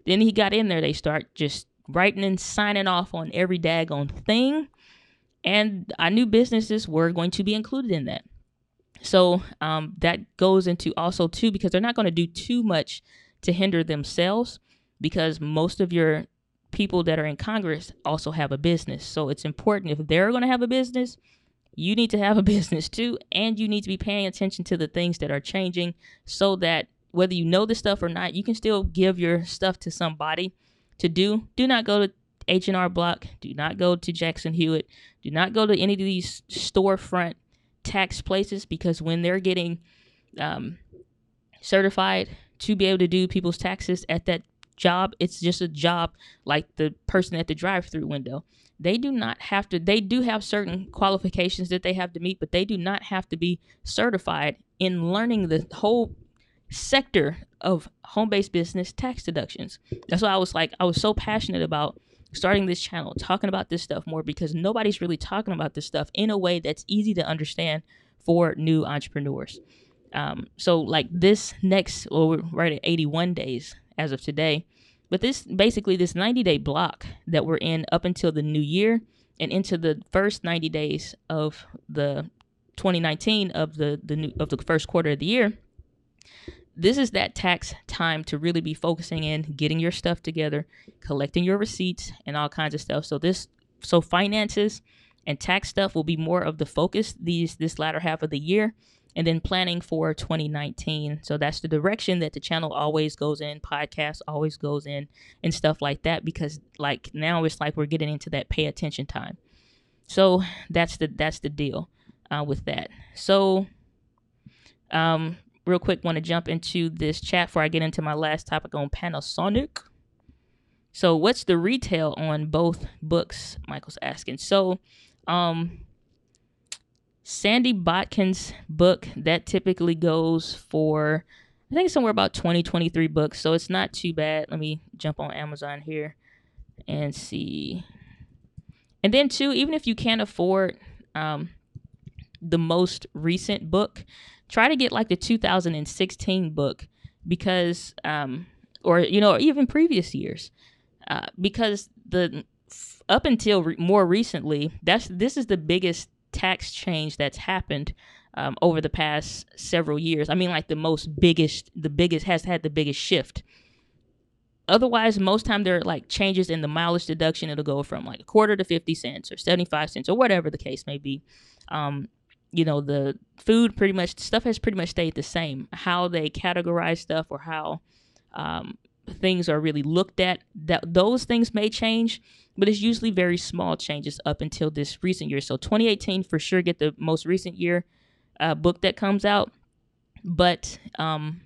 than he got in there, they start just writing and signing off on every daggone thing. And I knew businesses were going to be included in that. So that goes into also too, because they're not going to do too much to hinder themselves, because most of your people that are in Congress also have a business. So it's important, if they're going to have a business, you need to have a business too, and you need to be paying attention to the things that are changing, so that whether you know this stuff or not, you can still give your stuff to somebody to do. Do not go to H&R Block. Do not go to Jackson Hewitt. Do not go to any of these storefront tax places, because when they're getting certified to be able to do people's taxes at that job, it's just a job like the person at the drive-through window. They do not have to, they do have certain qualifications that they have to meet, but they do not have to be certified in learning the whole sector of home-based business tax deductions. That's why I was so passionate about starting this channel, talking about this stuff more, because nobody's really talking about this stuff in a way that's easy to understand for new entrepreneurs. So like this next, well, we're right at 81 days as of today, but this 90-day block that we're in up until the new year and into the first 90 days of the 2019 of the first quarter of the year, this is that tax time to really be focusing in, getting your stuff together, collecting your receipts and all kinds of stuff. So finances and tax stuff will be more of the focus this latter half of the year, and then planning for 2019. So that's the direction that the channel always goes in, podcast always goes in, and stuff like that, because like now it's like we're getting into that pay attention time. So that's the deal with that. So real quick, want to jump into this chat before I get into my last topic on Panasonic. So what's the retail on both books? Michael's asking. So Sandy Botkin's book, that typically goes for, I think, somewhere about 20, 23 books. So it's not too bad. Let me jump on Amazon here and see. And then too, even if you can't afford the most recent book, try to get like the 2016 book, because, or, even previous years, because up until more recently, this is the biggest tax change that's happened over the past several years. I mean, like the biggest has had the biggest shift. Otherwise, most time there are like changes in the mileage deduction. It'll go from like a quarter to 50 cents or 75 cents or whatever the case may be. The food stuff has pretty much stayed the same. How they categorize stuff or how things are really looked at, those things may change, but it's usually very small changes up until this recent year. So 2018 for sure, get the most recent year book that comes out, but and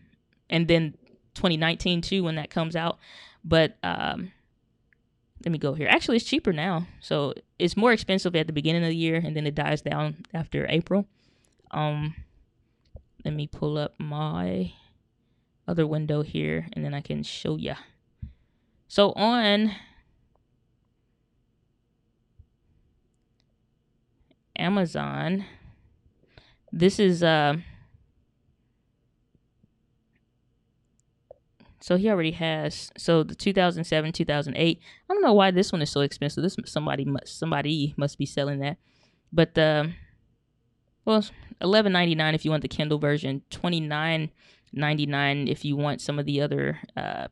then 2019 too when that comes out. But let me go here. Actually, it's cheaper now, so it's more expensive at the beginning of the year, and then it dies down after April. Let me pull up my other window here, and then I can show ya. So on Amazon, this is so he already has, so the 2007, 2008. I don't know why this one is so expensive. Somebody must be selling that. But $11.99 if you want the Kindle version, $29.99 if you want some of the other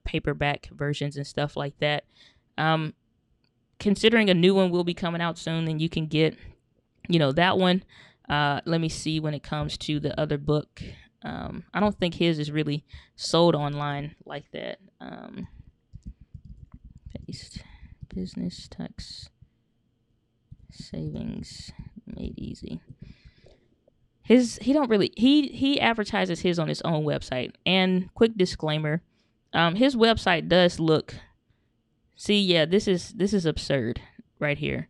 paperback versions and stuff like that. Considering a new one will be coming out soon, then you can get, that one. Let me see when it comes to the other book. I don't think his is really sold online like that. Paste business tax savings made easy. He advertises his on his own website. And quick disclaimer, his website does look, this is absurd right here.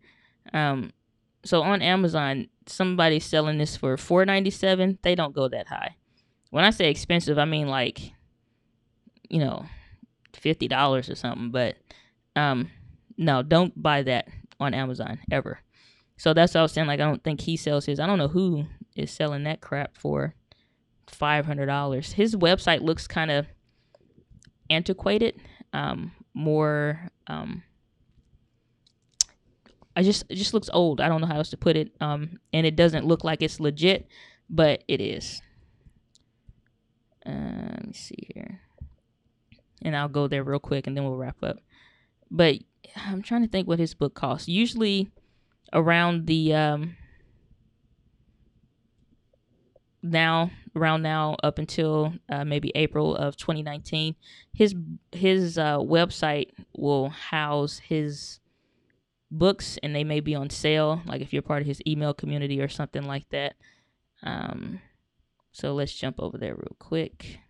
So on Amazon, somebody's selling this for $4.97. They don't go that high. When I say expensive, I mean like, $50 or something. But no, don't buy that on Amazon ever. So that's what I was saying. Like, I don't think he sells his. I don't know who is selling that crap for $500. His website looks kind of antiquated. It just looks old. I don't know how else to put it. And it doesn't look like it's legit, but it is. Let me see here. And I'll go there real quick and then we'll wrap up. But I'm trying to think what his book costs. Usually around the now up until maybe April of 2019, his website will house his books, and they may be on sale, like if you're part of his email community or something like that. So let's jump over there real quick.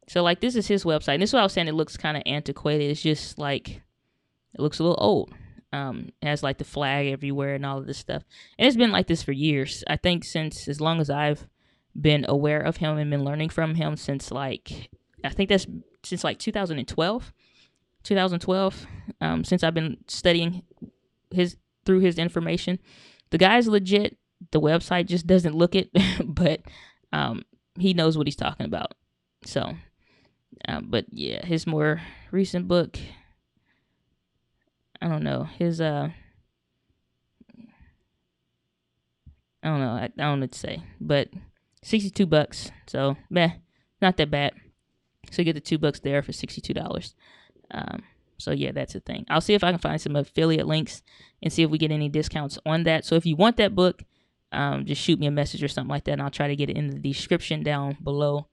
So like this is his website, and this is what I was saying, it looks kind of antiquated. It's just like, it looks a little old. It has like the flag everywhere and all of this stuff. And it's been like this for years. I think since as long as I've been aware of him and been learning from him since like, I think that's since like 2012, since I've been studying through his information. The guy's legit. The website just doesn't look it, but he knows what he's talking about. So, but yeah, his more recent book, I don't know. His I don't know. I don't know what to say, but $62. So, not that bad. So you get the $2 there for $62. So yeah, that's the thing. I'll see if I can find some affiliate links and see if we get any discounts on that. So if you want that book, just shoot me a message or something like that, and I'll try to get it in the description down below,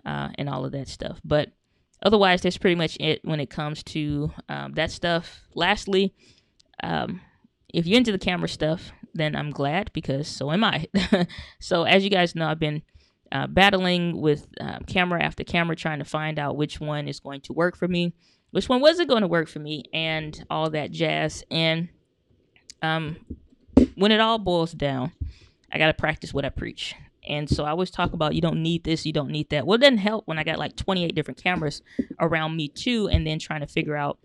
and all of that stuff. But otherwise, that's pretty much it when it comes to that stuff. Lastly, if you're into the camera stuff, then I'm glad, because so am I. So as you guys know, I've been battling with camera after camera, trying to find out which one is going to work for me, which one wasn't going to work for me, and all that jazz. And when it all boils down, I got to practice what I preach. And so I always talk about, you don't need this, you don't need that. Well, it doesn't help when I got like 28 different cameras around me too, and then trying to figure out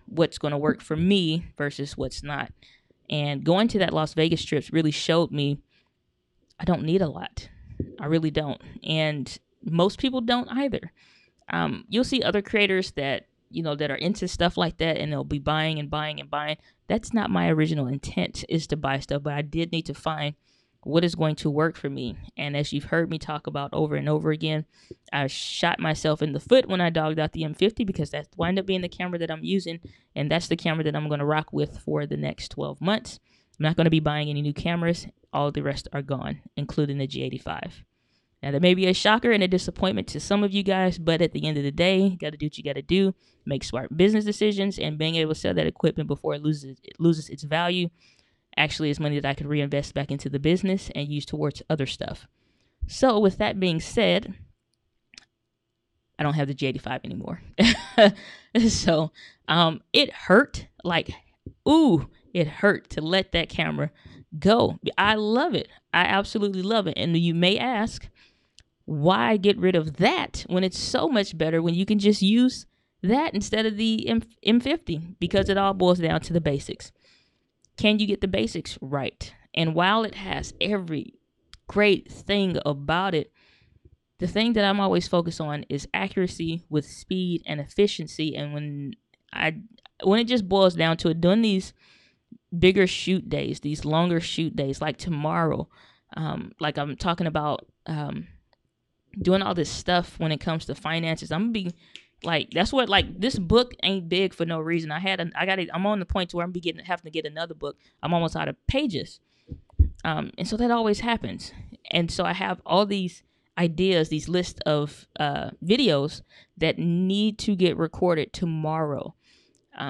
what's going to work for me versus what's not. And going to that Las Vegas trip really showed me I don't need a lot. I really don't. And most people don't either. You'll see other creators that, that are into stuff like that, and they'll be buying and buying and buying. That's not my original intent, is to buy stuff, but I did need to find what is going to work for me. And as you've heard me talk about over and over again, I shot myself in the foot when I dogged out the M50, because that wound up being the camera that I'm using, and that's the camera that I'm going to rock with for the next 12 months. I'm not going to be buying any new cameras. All the rest are gone, including the G85. Now, that may be a shocker and a disappointment to some of you guys, but at the end of the day, you got to do what you got to do, make smart business decisions, and being able to sell that equipment before it loses its value actually is money that I could reinvest back into the business and use towards other stuff. So with that being said, I don't have the G85 anymore. So it hurt, it hurt to let that camera go. I love it. I absolutely love it. And you may ask, why get rid of that when it's so much better when you can just use that instead of the M50? Because it all boils down to the basics. Can you get the basics right? And while it has every great thing about it, the thing that I'm always focused on is accuracy with speed and efficiency. And when it just boils down to it, doing these bigger shoot days, these longer shoot days, like tomorrow, like I'm talking about, doing all this stuff when it comes to finances, I'm gonna be like, that's what, like, this book ain't big for no reason. I'm on the point to where I'm having to get another book. I'm almost out of pages. And so that always happens. And so I have all these ideas, these lists of videos that need to get recorded tomorrow,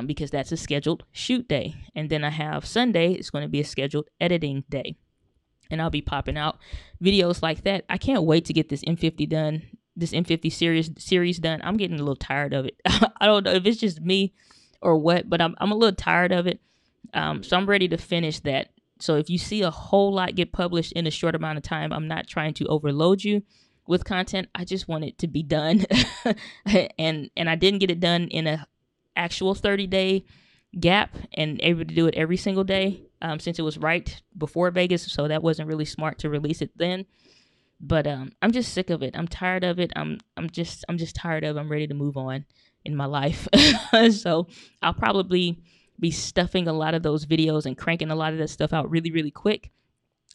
because that's a scheduled shoot day. And then I have Sunday, it's going to be a scheduled editing day. And I'll be popping out videos like that. I can't wait to get this M50 done, this M50 series done. I'm getting a little tired of it. I don't know if it's just me or what, but I'm a little tired of it. So I'm ready to finish that. So if you see a whole lot get published in a short amount of time, I'm not trying to overload you with content. I just want it to be done. and I didn't get it done in a actual 30-day gap and able to do it every single day, since it was right before Vegas. So that wasn't really smart to release it then. But I'm just sick of it. I'm tired of it. I'm just tired of it. I'm ready to move on in my life. So I'll probably be stuffing a lot of those videos and cranking a lot of that stuff out really, really quick.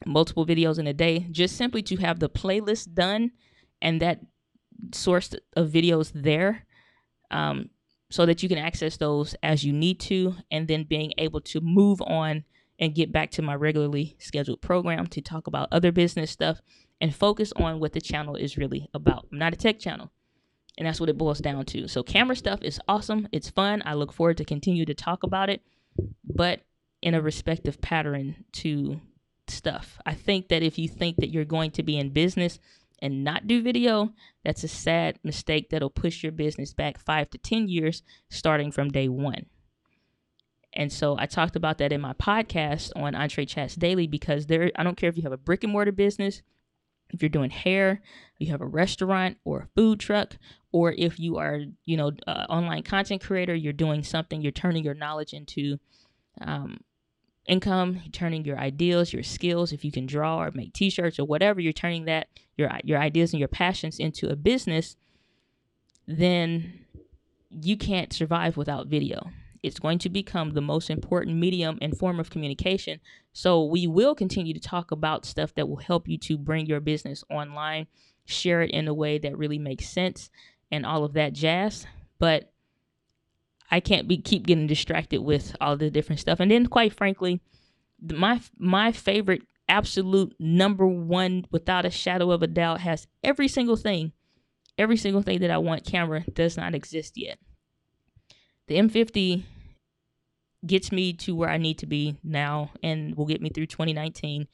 Multiple videos in a day, just simply to have the playlist done and that source of videos there. so that you can access those as you need to, and then being able to move on and get back to my regularly scheduled program to talk about other business stuff and focus on what the channel is really about. I'm not a tech channel, and that's what it boils down to. So camera stuff is awesome. It's fun. I look forward to continue to talk about it, but in a respective pattern to stuff. I think that if you think that you're going to be in business and not do video, that's a sad mistake that'll push your business back 5 to 10 years starting from day one. And so I talked about that in my podcast on Entree Chats Daily, because I don't care if you have a brick and mortar business, if you're doing hair, you have a restaurant or a food truck, or if you are, online content creator, you're doing something, you're turning your knowledge into income, you're turning your ideas, your skills, if you can draw or make t-shirts or whatever, you're turning that, your ideas and your passions into a business, then you can't survive without video. It's going to become the most important medium and form of communication. So we will continue to talk about stuff that will help you to bring your business online, share it in a way that really makes sense and all of that jazz. But I can't keep getting distracted with all the different stuff. And then, quite frankly, my favorite, absolute number one, without a shadow of a doubt, has every single thing that I want camera does not exist yet. The M50 gets me to where I need to be now and will get me through 2019.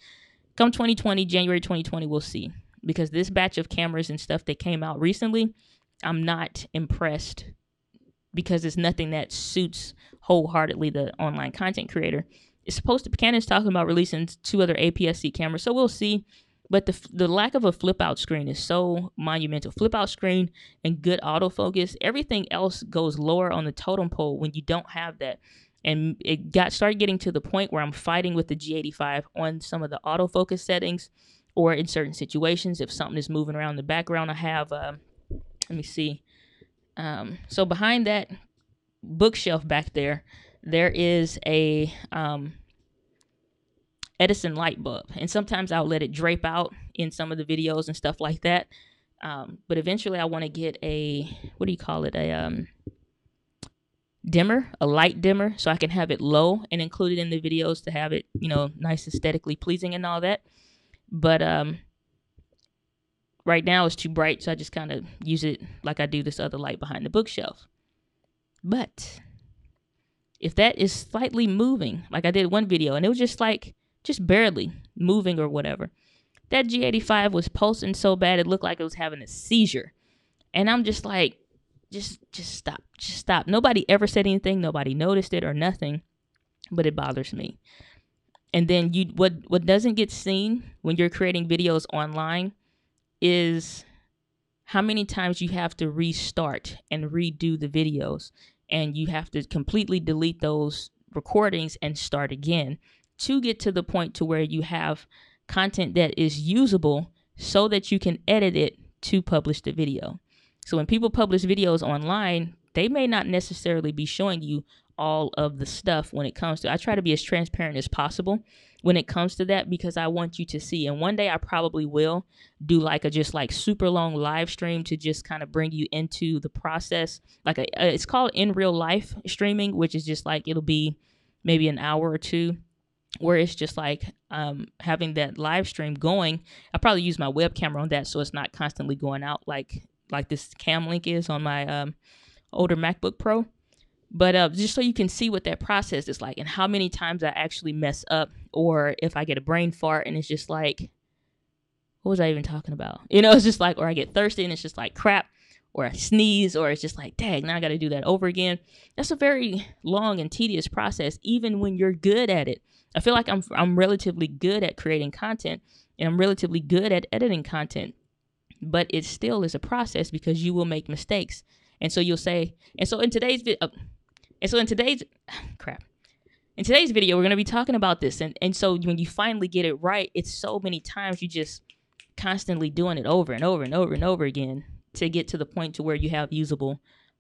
Come 2020, January 2020, we'll see. Because this batch of cameras and stuff that came out recently, I'm not impressed, because it's nothing that suits wholeheartedly the online content creator. It's Canon's talking about releasing 2 other APS-C cameras, so we'll see. But the lack of a flip-out screen is so monumental. Flip-out screen and good autofocus. Everything else goes lower on the totem pole when you don't have that. And it started getting to the point where I'm fighting with the G85 on some of the autofocus settings, or in certain situations, if something is moving around in the background. I have, let me see. So behind that bookshelf back there is a Edison light bulb, and sometimes I'll let it drape out in some of the videos and stuff like that. But eventually I want to get a dimmer, a light dimmer, so I can have it low and include it in the videos to have it, nice, aesthetically pleasing and all that. But right now it's too bright, so I just kind of use it like I do this other light behind the bookshelf. But if that is slightly moving, like I did one video, and it was just barely moving or whatever, that G85 was pulsing so bad it looked like it was having a seizure. And I'm just like, just stop. Nobody ever said anything. Nobody noticed it or nothing, but it bothers me. And then what doesn't get seen when you're creating videos online is how many times you have to restart and redo the videos, and you have to completely delete those recordings and start again to get to the point to where you have content that is usable so that you can edit it to publish the video. So when people publish videos online, they may not necessarily be showing you all of the stuff when it comes to, I try to be as transparent as possible when it comes to that, because I want you to see. And one day I probably will do like super long live stream to just kind of bring you into the process. It's called in real life streaming, which is just like, it'll be maybe an hour or two, where it's just like having that live stream going. I probably use my web camera on that, so it's not constantly going out like this cam link is on my older MacBook Pro. But just so you can see what that process is like and how many times I actually mess up, or if I get a brain fart and it's just like, what was I even talking about? It's just like, or I get thirsty and it's just like crap, or I sneeze, or it's just like, dang, now I got to do that over again. That's a very long and tedious process, even when you're good at it. I feel like I'm relatively good at creating content, and I'm relatively good at editing content, but it still is a process because you will make mistakes. And so you'll say, in today's video, we're going to be talking about this. And so when you finally get it right, it's so many times you just constantly doing it over and over and over and over again to get to the point to where you have usable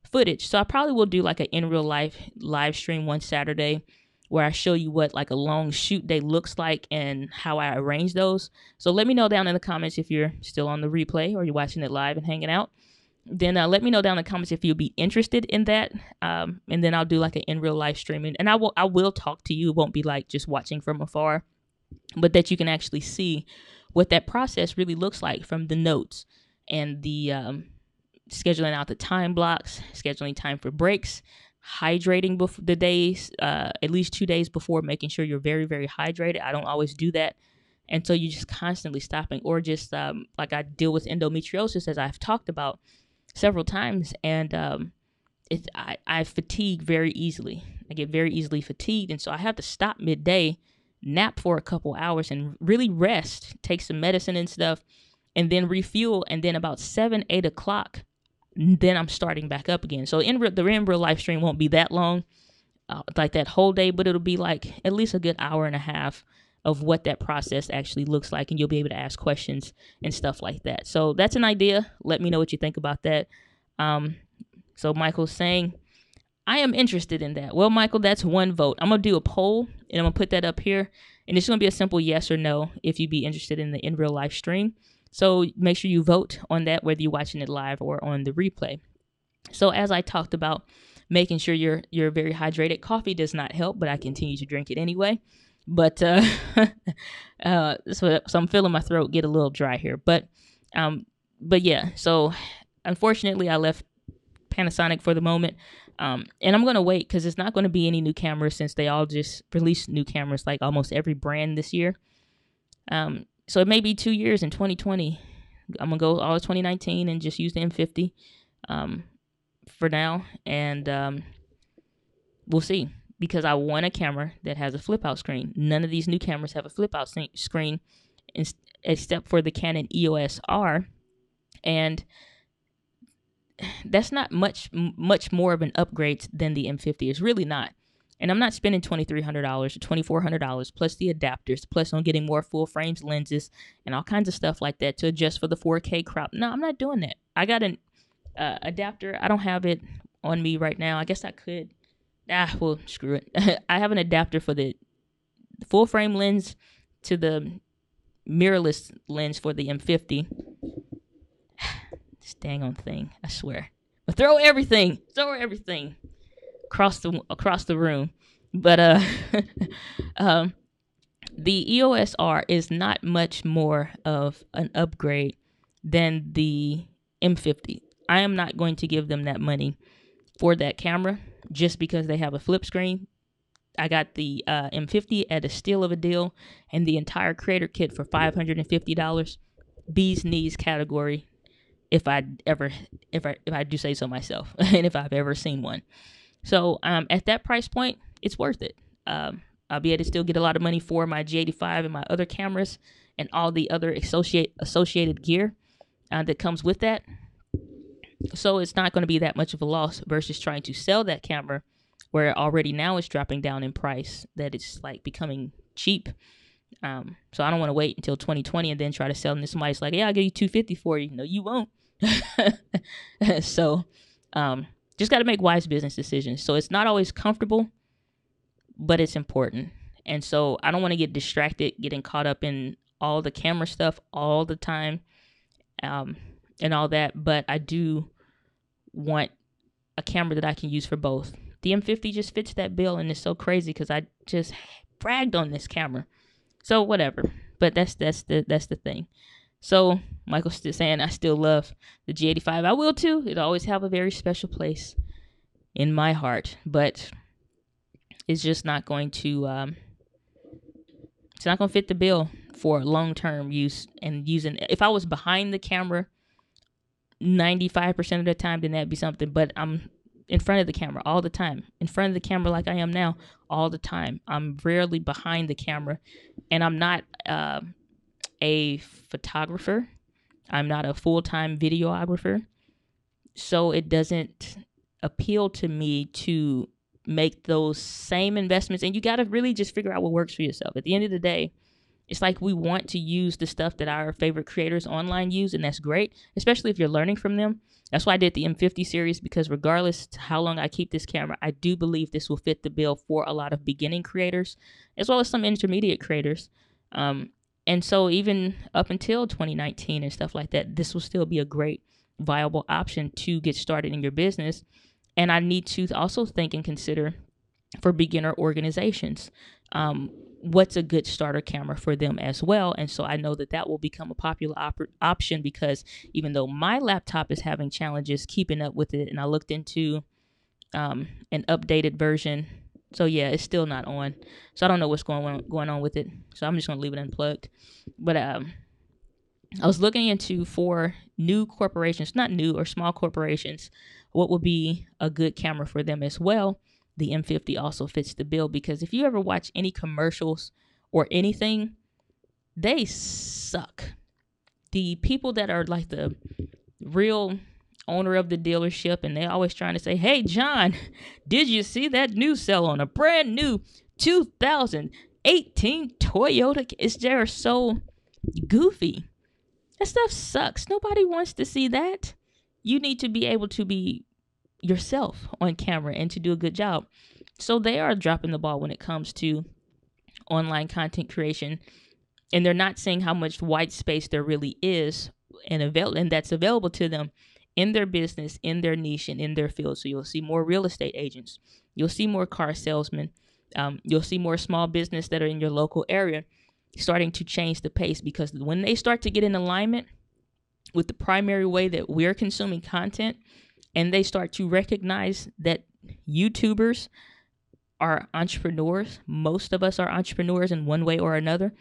footage. So I probably will do like an in real life live stream one Saturday where I show you what like a long shoot day looks like and how I arrange those. So let me know down in the comments if you're still on the replay or you're watching it live and hanging out. then let me know down in the comments if you'll be interested in that. And then I'll do like an in real life streaming, and I will talk to you. It won't be like just watching from afar, but that you can actually see what that process really looks like, from the notes and the scheduling out the time blocks, scheduling time for breaks, hydrating the days, at least 2 days before, making sure you're very, very hydrated. I don't always do that. And so you're just constantly stopping, or just like I deal with endometriosis, as I've talked about several times. And I fatigue very easily. I get very easily fatigued. And so I have to stop midday, nap for a couple hours, and really rest, take some medicine and stuff, and then refuel. And then about 7, 8 o'clock, then I'm starting back up again. So the in real life stream won't be that long, like that whole day, but it'll be like at least a good hour and a half of what that process actually looks like. And you'll be able to ask questions and stuff like that. So that's an idea. Let me know what you think about that. So Michael's saying, I am interested in that. Well, Michael, that's one vote. I'm going to do a poll, and I'm going to put that up here. And it's going to be a simple yes or no if you'd be interested in the in real life stream. So make sure you vote on that, whether you're watching it live or on the replay. So as I talked about, making sure you're very hydrated. Coffee does not help, but I continue to drink it anyway. But so I'm feeling my throat get a little dry here. But yeah, so unfortunately I left Panasonic for the moment. And I'm going to wait, because it's not going to be any new cameras, since they all just released new cameras, like almost every brand this year. So it may be 2 years in 2020. I'm going to go all of 2019 and just use the M50 for now. And we'll see, because I want a camera that has a flip out screen. None of these new cameras have a flip out screen except for the Canon EOS R. And that's not much more of an upgrade than the M50. It's really not. And I'm not spending $2,300 or $2,400 plus the adapters, plus on getting more full frames lenses and all kinds of stuff like that to adjust for the 4K crop. No, I'm not doing that. I got an adapter. I don't have it on me right now. I guess I could. Well, screw it. I have an adapter for the full frame lens to the mirrorless lens for the M50. This dang on thing, I swear. But throw everything across the room. But the EOS R is not much more of an upgrade than the M50. I am not going to give them that money for that camera just because they have a flip screen. I got the M50 at a steal of a deal, and the entire creator kit for $550. Bee's knees category, if I do say so myself, and if I've ever seen one. So at that price point, it's worth it. I'll be able to still get a lot of money for my G85 and my other cameras and all the other associated gear that comes with that. So it's not going to be that much of a loss versus trying to sell that camera, where already now it's dropping down in price, that it's like becoming cheap. So I don't want to wait until 2020 and then try to sell them to somebody's like, yeah, I'll give you $250 for you. No, you won't. So just got to make wise business decisions. So it's not always comfortable, but it's important. And so I don't want to get distracted, getting caught up in all the camera stuff all the time, and all that. But I do want a camera that I can use for both. The M50 just fits that bill, and it's so crazy because I just bragged on this camera. So whatever. But that's the thing. So Michael's still saying I still love the G85. I will too. It'll always have a very special place in my heart. But it's just not going to it's not going to fit the bill for long-term use. And using, if I was behind the camera 95% of the time, then that'd be something. But I'm in front of the camera all the time. In front of the camera like I am now all the time. I'm rarely behind the camera. And I'm not a photographer. I'm not a full-time videographer. So it doesn't appeal to me to make those same investments. And you got to really just figure out what works for yourself. At the end of the day, it's like we want to use the stuff that our favorite creators online use, and that's great, especially if you're learning from them. That's why I did the M50 series, because regardless to how long I keep this camera, I do believe this will fit the bill for a lot of beginning creators, as well as some intermediate creators. And so even up until 2019 and stuff like that, this will still be a great viable option to get started in your business. And I need to also think and consider for beginner organizations, what's a good starter camera for them as well. And so I know that that will become a popular option, because even though my laptop is having challenges keeping up with it, and I looked into an updated version. So yeah, it's still not on. So I don't know what's going on with it. So I'm just going to leave it unplugged. But I was looking into, for new corporations, not new or small corporations, what would be a good camera for them as well. The M50 also fits the bill, because if you ever watch any commercials or anything, they suck. The people that are like the real owner of the dealership, and they're always trying to say, "Hey, John, did you see that new sale on a brand new 2018 Toyota?" They're so goofy. That stuff sucks. Nobody wants to see that. You need to be able to be yourself on camera and to do a good job. So they are dropping the ball when it comes to online content creation, and they're not seeing how much white space there really is and that's available to them in their business, in their niche, and in their field. So you'll see more real estate agents, you'll see more car salesmen, you'll see more small business that are in your local area starting to change the pace, because when they start to get in alignment with the primary way that we're consuming content, and they start to recognize that YouTubers are entrepreneurs, most of us are entrepreneurs in one way or another,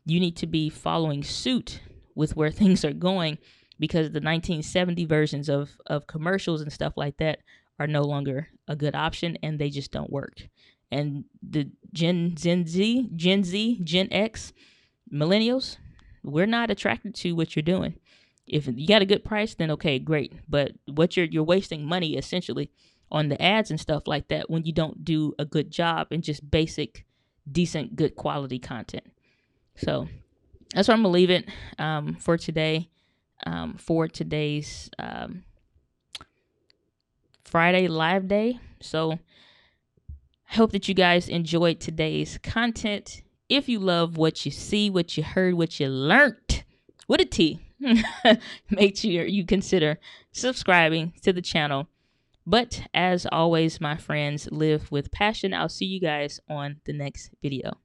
you need to be following suit with where things are going, because the 1970 versions of commercials and stuff like that are no longer a good option, and they just don't work. And the Gen Z, Gen X, millennials, we're not attracted to what you're doing. If you got a good price, then okay, great. But what you're wasting money essentially on the ads and stuff like that when you don't do a good job and just basic, decent, good quality content. So that's where I'm gonna leave it for today. For today's Friday live day. So I hope that you guys enjoyed today's content. If you love what you see, what you heard, what you learned with a T, make sure you consider subscribing to the channel. But as always, my friends, live with passion. I'll see you guys on the next video.